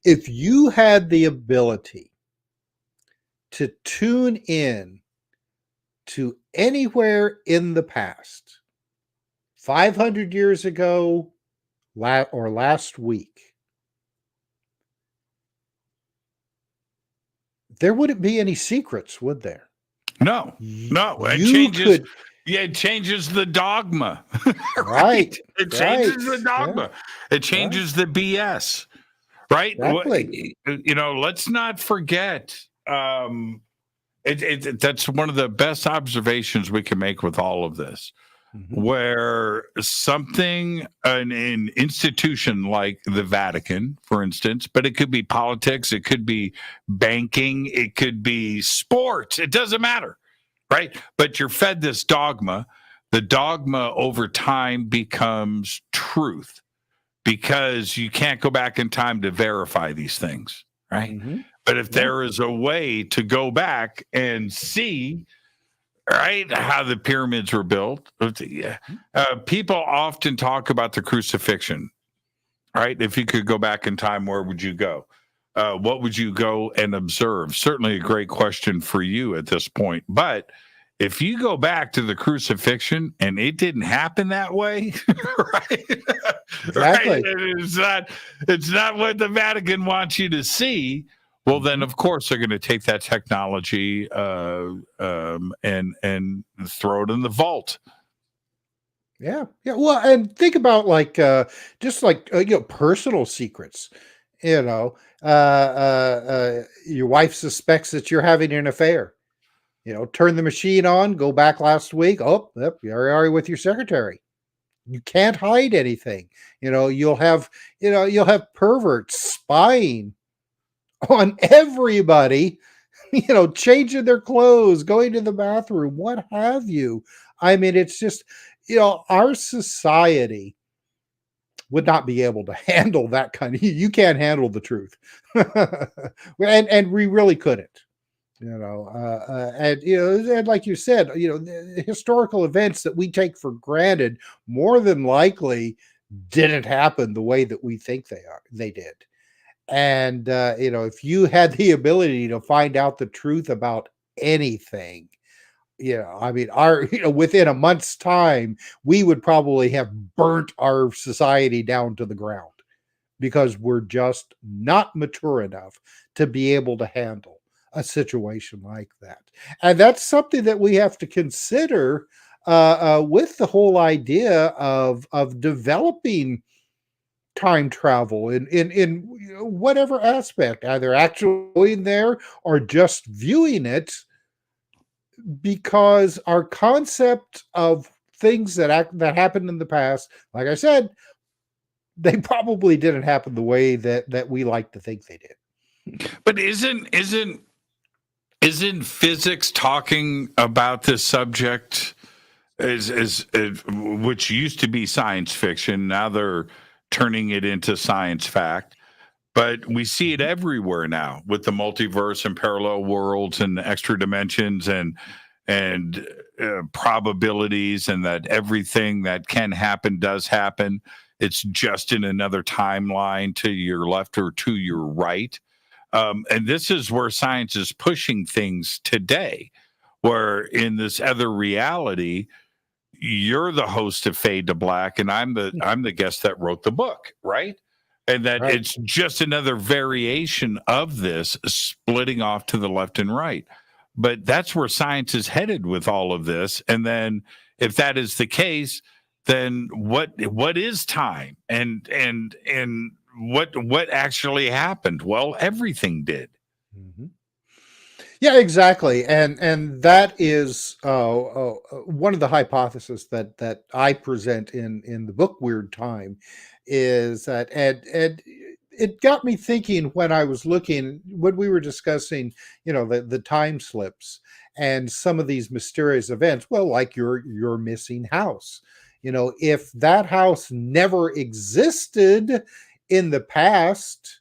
If you had the ability to tune in to anywhere in the past, 500 years ago or last week, there wouldn't be any secrets, would there? No. It changes the dogma. Right. It changes the dogma. Yeah. It changes the BS. Right. Exactly. Let's not forget. That's one of the best observations we can make with all of this, where an institution like the Vatican, for instance, but it could be politics, it could be banking, it could be sports, it doesn't matter, right? But you're fed this dogma. The dogma over time becomes truth, because you can't go back in time to verify these things, right? But if there is a way to go back and see, right, how the pyramids were built, people often talk about the crucifixion, right? If you could go back in time, where would you go? What would you go and observe? Certainly a great question for you at this point. But if you go back to the crucifixion and it didn't happen that way, right? Exactly. Right? It's not what the Vatican wants you to see. Well, then, of course, they're going to take that technology and throw it in the vault. Yeah. Well, and think about personal secrets. Your wife suspects that you're having an affair. Turn the machine on. Go back last week. Oh, yep, you are with your secretary. You can't hide anything. You'll have perverts spying on everybody, changing their clothes, going to the bathroom, what have you. I mean, it's just, our society would not be able to handle that kind of, you can't handle the truth. and we really couldn't. And like you said, the historical events that we take for granted more than likely didn't happen the way that we think they did. And if you had the ability to find out the truth about anything, I mean, within a month's time, we would probably have burnt our society down to the ground because we're just not mature enough to be able to handle a situation like that. And that's something that we have to consider with the whole idea of developing time travel in whatever aspect, either actually going there or just viewing it, because our concept of things that happened in the past, like I said, they probably didn't happen the way that we like to think they did. But isn't physics talking about this subject is which used to be science fiction? Now they're turning it into science fact. But we see it everywhere now with the multiverse and parallel worlds and extra dimensions and probabilities, and that everything that can happen does happen. It's just in another timeline to your left or to your right. And this is where science is pushing things today, where in this other reality, you're the host of Fade to Black, and I'm the guest that wrote the book, right? And that Right. It's just another variation of this, splitting off to the left and right. But that's where science is headed with all of this. And then if that is the case, then what is time? And what actually happened? Well, everything did. Mm-hmm. Yeah, exactly. And that is one of the hypotheses that I present in the book Weird Time, is that and it got me thinking when we were discussing, the time slips and some of these mysterious events. Well, like your missing house. If that house never existed in the past,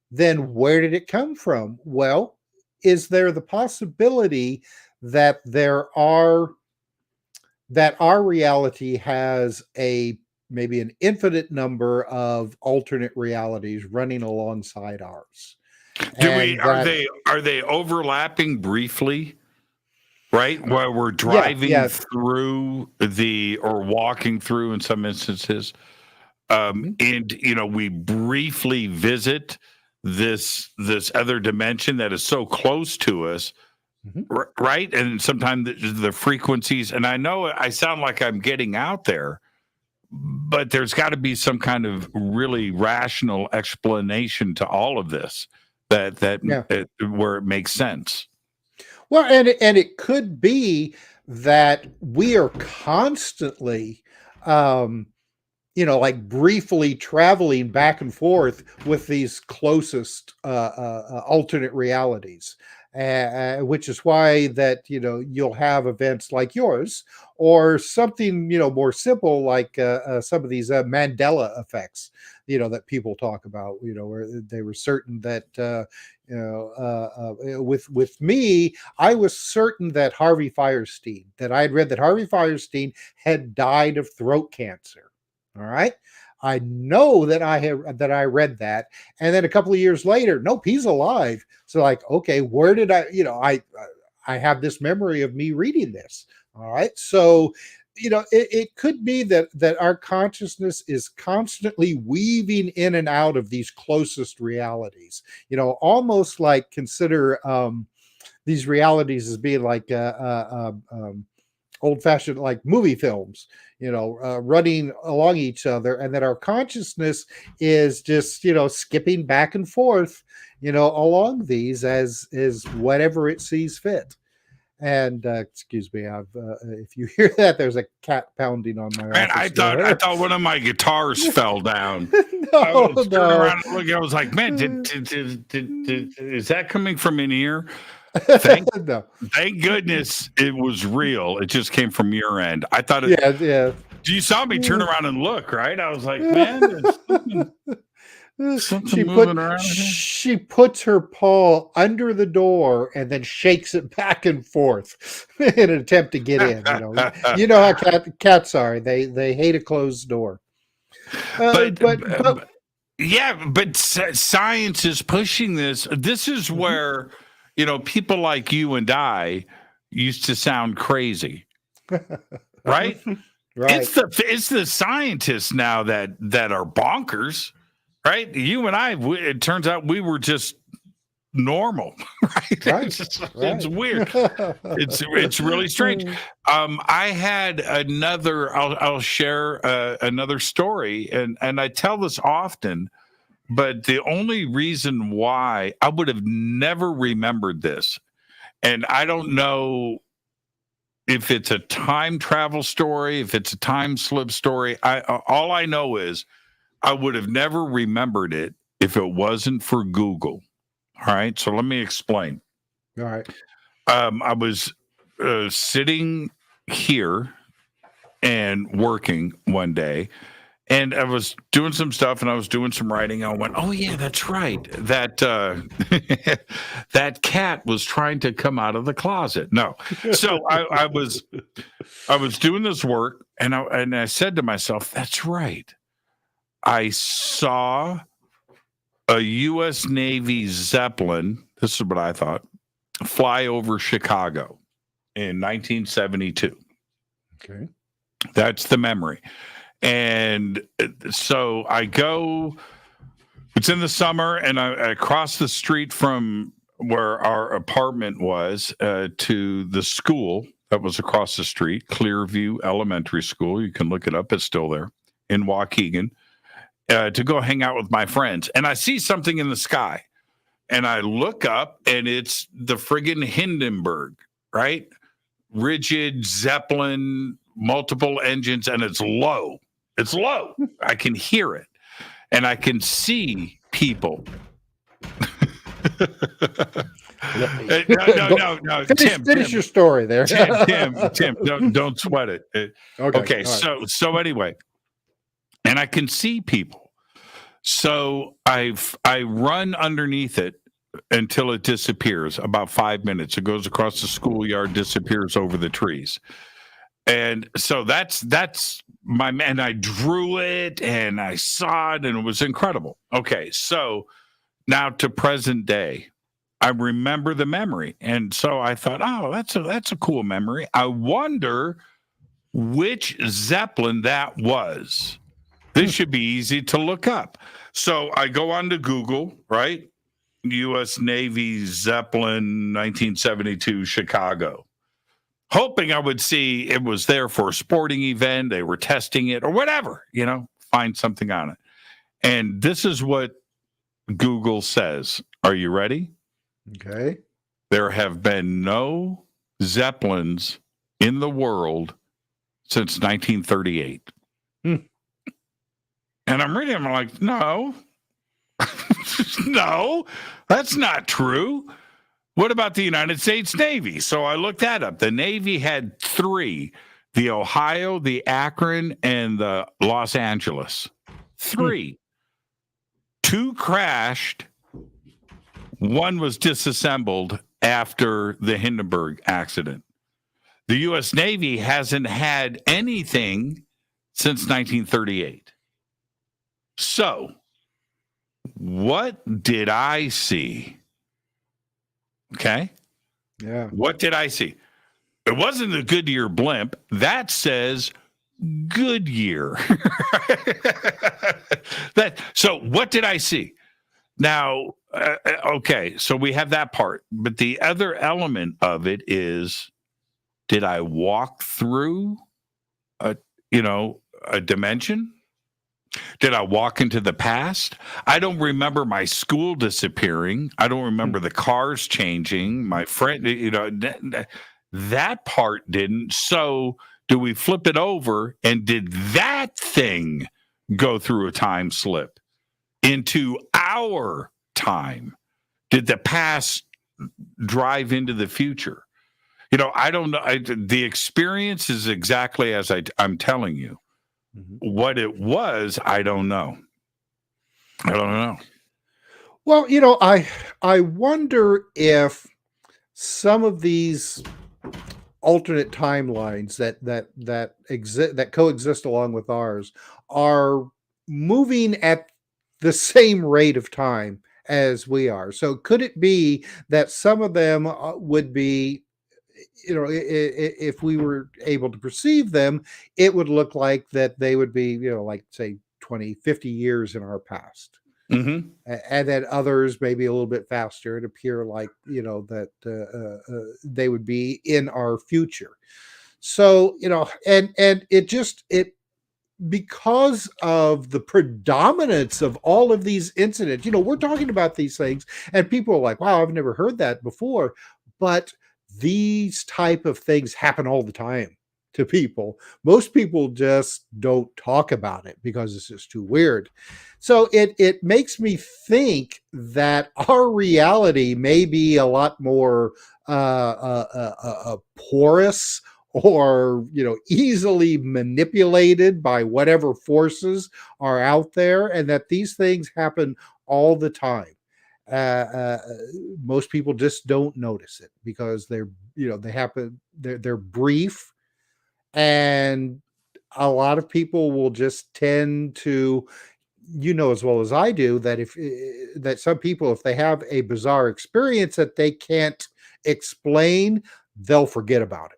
then where did it come from? Well, is there the possibility that our reality has maybe an infinite number of alternate realities running alongside ours? Are they overlapping briefly? Right, where we're driving through or walking through in some instances, and we briefly visit this other dimension that is so close to us, right? And sometimes the frequencies, and I know I sound like I'm getting out there, but there's got to be some kind of really rational explanation to all of this where it makes sense. Well, and it could be that we are constantly, like briefly traveling back and forth with these closest alternate realities, which is why that you'll have events like yours, or something more simple like some of these Mandela effects, that people talk about, where they were certain that with me, I was certain that I had read that Harvey Firestein had died of throat cancer. All right. I know that I read that. And then a couple of years later, nope, he's alive. So like, okay, where did I have this memory of me reading this. All right. So, it could be that our consciousness is constantly weaving in and out of these closest realities, almost like consider these realities as being like old-fashioned like movie films, running along each other, and that our consciousness is just skipping back and forth along these as whatever it sees fit. And excuse me, if you hear that, there's a cat pounding on my Man, office I door. thought one of my guitars fell down. No, I was turning no. around and looking. I was like, man, is that coming from in here? Thank No. goodness it was real. It just came from your end. I thought it. Yeah. You saw me turn around and look, right? I was like, man, there's something moving around here. She puts her paw under the door and then shakes it back and forth in an attempt to get in. You know how cats are. They hate a closed door. But science is pushing this. This is where people like you and I used to sound crazy, right? Right. It's the scientists now that are bonkers, right? You and I, it turns out we were just normal, right? It's weird. It's really strange. I had another. I'll share another story, and I tell this often, but the only reason why I would have never remembered this, and I don't know if it's a time travel story, if it's a time slip story. All I know is I would have never remembered it if it wasn't for Google. All right, so let me explain. All right. I was sitting here and working one day, and I was doing some stuff, and I was doing some writing. I went, "Oh yeah, that's right. That that cat was trying to come out of the closet." No, so I was doing this work, and I said to myself, "That's right. I saw a U.S. Navy Zeppelin." This is what I thought. Fly over Chicago in 1972. Okay, that's the memory. And so I go, it's in the summer, and I cross the street from where our apartment was to the school that was across the street, Clearview Elementary School. You can look it up. It's still there in Waukegan, to go hang out with my friends. And I see something in the sky, and I look up, and it's the friggin' Hindenburg, right? Rigid Zeppelin, multiple engines, and it's low. It's low. I can hear it, and I can see people. No. Finish your story there. Tim, don't sweat it. Okay. Right. So anyway, and I can see people. So I run underneath it until it disappears. About 5 minutes. It goes across the schoolyard, disappears over the trees. And so that's my man. I drew it and I saw it, and it was incredible. Okay, so now to present day, I remember the memory, and so I thought, oh, that's a cool memory. I wonder which Zeppelin that was. This should be easy to look up. So I go on to Google, right? U.S. Navy Zeppelin 1972 Chicago. Hoping I would see it was there for a sporting event, they were testing it or whatever, find something on it. And this is what Google says. Are you ready? Okay. There have been no Zeppelins in the world since 1938. And I'm reading, I'm like, no, no, that's not true. What about the United States Navy? So I looked that up. The Navy had 3, the Ohio, the Akron, and the Los Angeles. 3. 2 crashed. 1 was disassembled after the Hindenburg accident. The U.S. Navy hasn't had anything since 1938. So what did I see? Okay. Yeah. What did I see? It wasn't the Goodyear blimp. That says Goodyear. So what did I see? Now, okay, so we have that part. But the other element of it is, did I walk through a dimension? Did I walk into the past? I don't remember my school disappearing. I don't remember the cars changing. My friend, That part didn't. So do we flip it over, and did that thing go through a time slip into our time? Did the past drive into the future? I don't know. The experience is exactly as I'm telling you. Mm-hmm. What it was, I don't know. Well, I wonder if some of these alternate timelines that exist, that coexist along with ours, are moving at the same rate of time as we are. So could it be that some of them would be, if we were able to perceive them, it would look like that they would be, like say 20, 50 years in our past. Mm-hmm. And then others maybe a little bit faster and appear like, that they would be in our future. So, and it because of the predominance of all of these incidents, we're talking about these things and people are like, wow, I've never heard that before. But these type of things happen all the time to people. Most people just don't talk about it because it's just too weird. So it makes me think that our reality may be a lot more porous, or easily manipulated by whatever forces are out there, and that these things happen all the time. Most people just don't notice it because they happen. They're brief, and a lot of people will just tend to, as well as I do, that that some people, if they have a bizarre experience that they can't explain, they'll forget about it.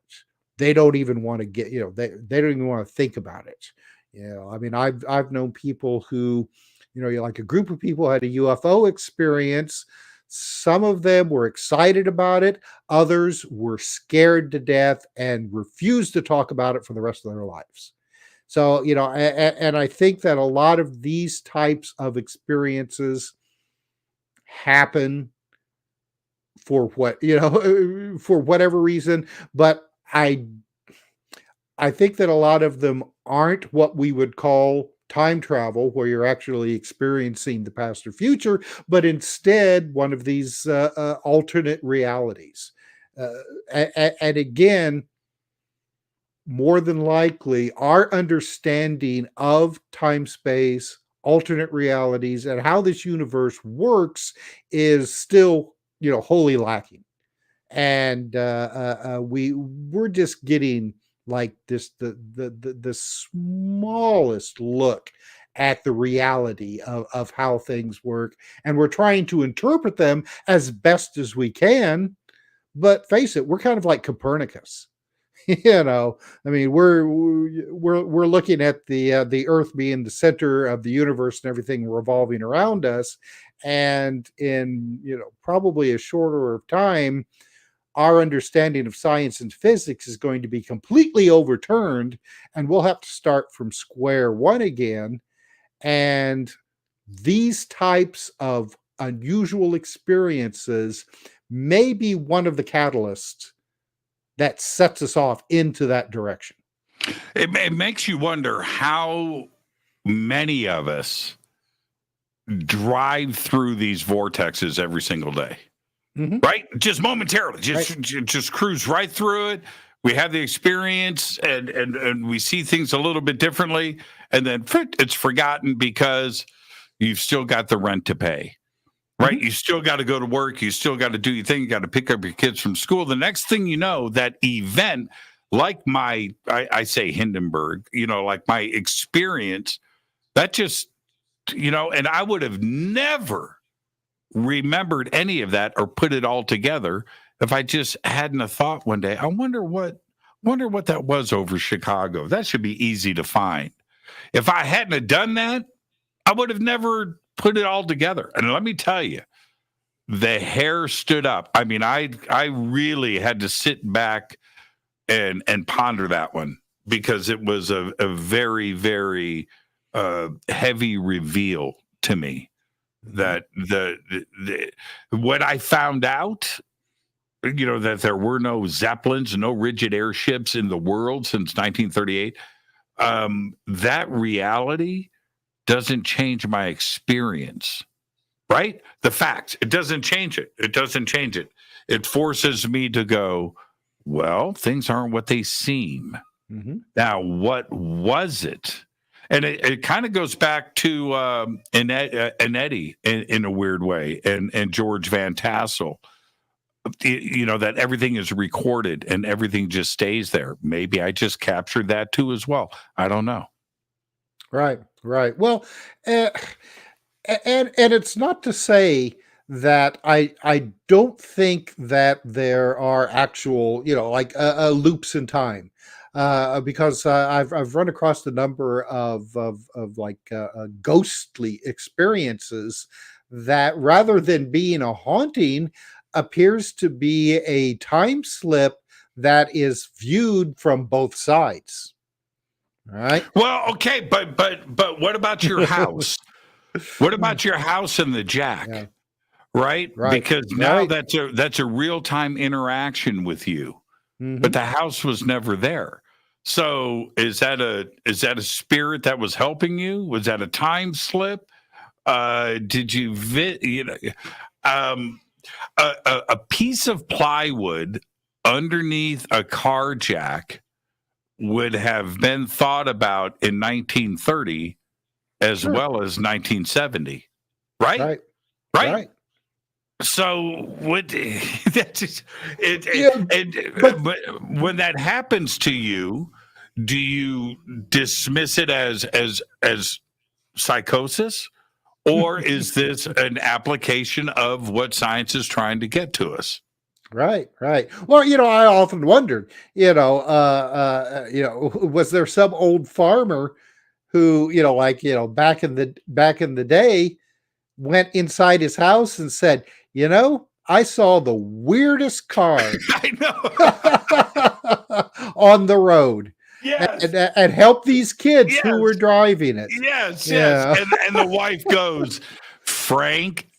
They don't even want to get, they don't even want to think about it. I mean, I've known people who, like a group of people had a UFO experience. Some of them were excited about it. Others were scared to death and refused to talk about it for the rest of their lives. So, and I think that a lot of these types of experiences happen for for whatever reason, but I think that a lot of them aren't what we would call time travel, where you're actually experiencing the past or future, but instead one of these alternate realities. And again, more than likely, our understanding of time space, alternate realities, and how this universe works is still, wholly lacking. And we're just getting like this the smallest look at the reality of how things work, and we're trying to interpret them as best as we can. But face it, we're kind of like Copernicus. I mean, we're looking at the Earth being the center of the universe and everything revolving around us, and in probably a shorter of time, our understanding of science and physics is going to be completely overturned, and we'll have to start from square one again. And these types of unusual experiences may be one of the catalysts that sets us off into that direction. It makes you wonder how many of us drive through these vortexes every single day. Mm-hmm. Right? Just momentarily, just cruise right through it. We have the experience and we see things a little bit differently, and then it's forgotten because you've still got the rent to pay. Right? Mm-hmm. You still got to go to work. You still got to do your thing. You got to pick up your kids from school. The next thing you know, that event, like I say Hindenburg, like my experience, that just, and I would have never remembered any of that or put it all together if I just hadn't a thought one day. I wonder what that was over Chicago. That should be easy to find. If I hadn't have done that, I would have never put it all together. And let me tell you, the hair stood up. I mean, I really had to sit back and ponder that one, because it was a very, very heavy reveal to me. That the what I found out that there were no Zeppelins, no rigid airships in the world since 1938. That reality doesn't change my experience, right? The facts, it doesn't change it. It doesn't change it. It forces me to go, well, things aren't what they seem. Mm-hmm. Now, what was it? And it kind of goes back to Eddie in a weird way, and George Van Tassel. That everything is recorded and everything just stays there. Maybe I just captured that too as well. I don't know. Right. Well, and it's not to say that I don't think that there are actual, loops in time. Because I've run across the number of ghostly experiences that, rather than being a haunting, appears to be a time slip that is viewed from both sides. All right. Well, okay, but what about your house? What about your house and the jack? Yeah. Right? Because now that's a real-time interaction with you. Mm-hmm. But the house was never there. So is that a spirit that was helping you? Was that a time slip? Did you a piece of plywood underneath a car jack would have been thought about in 1930 as well as 1970, right? Right. So what? That's just, but when that happens to you, do you dismiss it as psychosis, or is this an application of what science is trying to get to us? Right. Well, I often wondered, was there some old farmer who, back in the day, went inside his house and said, I saw the weirdest car I know on the road. Yes. And help these kids who were driving it. Yes. Yeah. And the wife goes, Frank,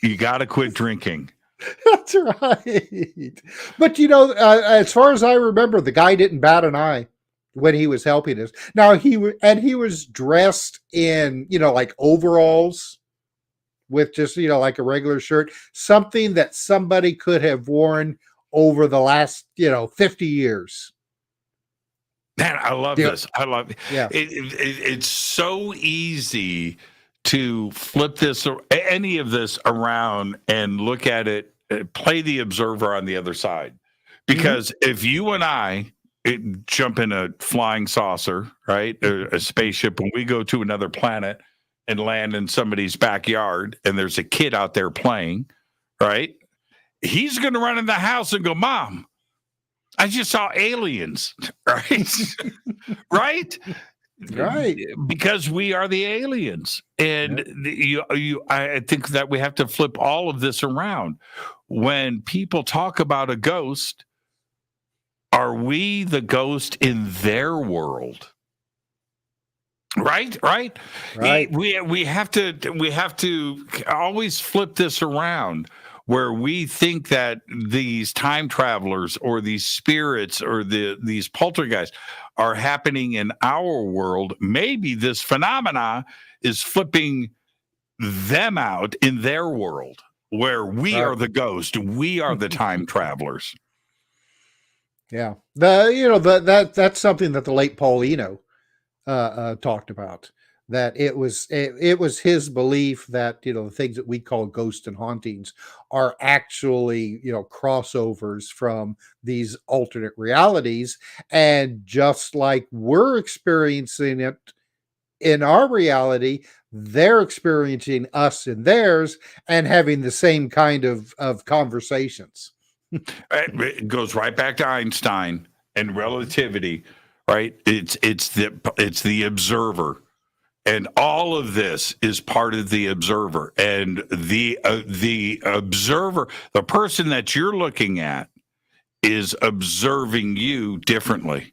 you got to quit drinking. That's right. But, as far as I remember, the guy didn't bat an eye when he was helping us. Now, he was dressed in, overalls with just, like a regular shirt, something that somebody could have worn over the last, 50 years. Man, I love this. I love it. Yeah. It's so easy to flip any of this around and look at it, play the observer on the other side. Because if you and I jump in a flying saucer, right, a spaceship, when we go to another planet and land in somebody's backyard and there's a kid out there playing, right, he's going to run in the house and go, Mom, I just saw aliens, right? Right? Because we are the aliens. And I think that we have to flip all of this around. When people talk about a ghost, are we the ghost in their world? Right. We have to always flip this around, where we think that these time travelers or these spirits or these poltergeists are happening in our world. Maybe this phenomena is flipping them out in their world, where we are the ghost, we are the time travelers. Yeah, that's something that the late Paul Eno talked about. That it was his belief that the things that we call ghosts and hauntings are actually crossovers from these alternate realities, and just like we're experiencing it in our reality, they're experiencing us in theirs and having the same kind of conversations. It goes right back to Einstein and relativity, right? It's the observer. And all of this is part of the observer, and the observer, the person that you're looking at, is observing you differently.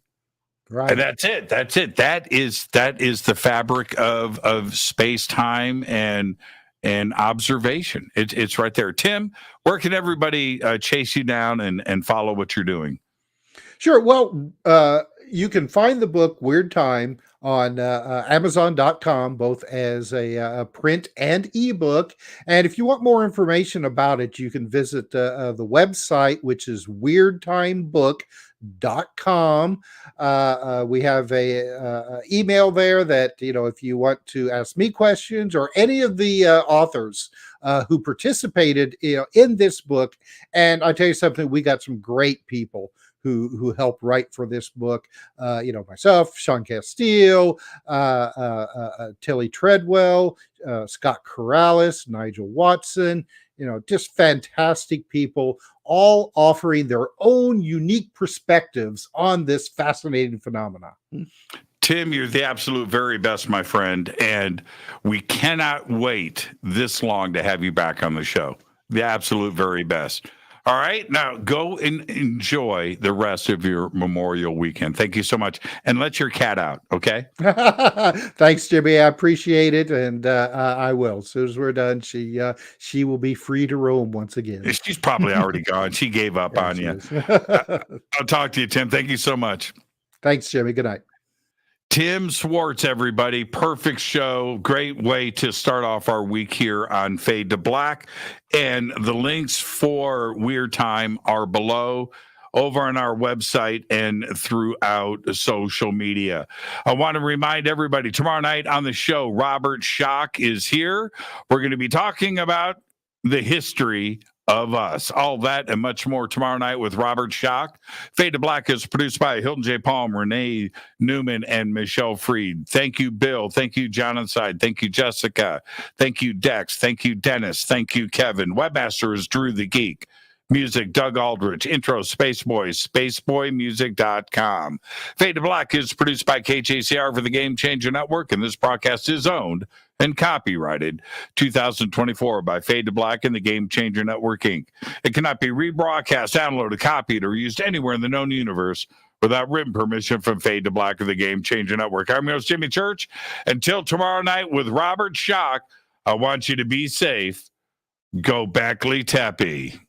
Right. And that's it. That is the fabric of space time and and observation. It's right there. Tim, where can everybody chase you down and follow what you're doing? Sure. Well, you can find the book Weird Time on Amazon.com, both as a print and ebook. And if you want more information about it, you can visit the website, which is weirdtimebook.com. We have a email there that, if you want to ask me questions or any of the authors who participated in this book. And I tell you something, we got some great people who helped write for this book. Myself, Sean Casteel, Tilly Treadwell, Scott Corrales, Nigel Watson, just fantastic people, all offering their own unique perspectives on this fascinating phenomena. Tim, you're the absolute very best, my friend, and we cannot wait this long to have you back on the show. The absolute very best. All right, now go and enjoy the rest of your Memorial weekend. Thank you so much, and let your cat out, okay? Thanks, Jimmy. I appreciate it, and I will. As soon as we're done, she will be free to roam once again. She's probably already gone. She gave up on you. I'll talk to you, Tim. Thank you so much. Thanks, Jimmy. Good night. Tim Swartz, everybody. Perfect show. Great way to start off our week here on Fade to Black. And the links for Weird Time are below over on our website and throughout social media. I want to remind everybody, tomorrow night on the show, Robert Schock is here. We're going to be talking about the history of us. All that and much more tomorrow night with Robert Schock. Fade to Black is produced by Hilton J. Palm, Renee Newman, and Michelle Freed. Thank you, Bill. Thank you, John Inside. Thank you, Jessica. Thank you, Dex. Thank you, Dennis. Thank you, Kevin. Webmaster is Drew the Geek. Music, Doug Aldrich. Intro, Spaceboy, spaceboymusic.com. Fade to Black is produced by KJCR for the Game Changer Network, and this broadcast is owned and copyrighted 2024 by Fade to Black and the Game Changer Network, Inc. It cannot be rebroadcast, downloaded, copied, or used anywhere in the known universe without written permission from Fade to Black or the Game Changer Network. I'm your host, Jimmy Church. Until tomorrow night with Robert Schock, I want you to be safe. Go Backley Tappy.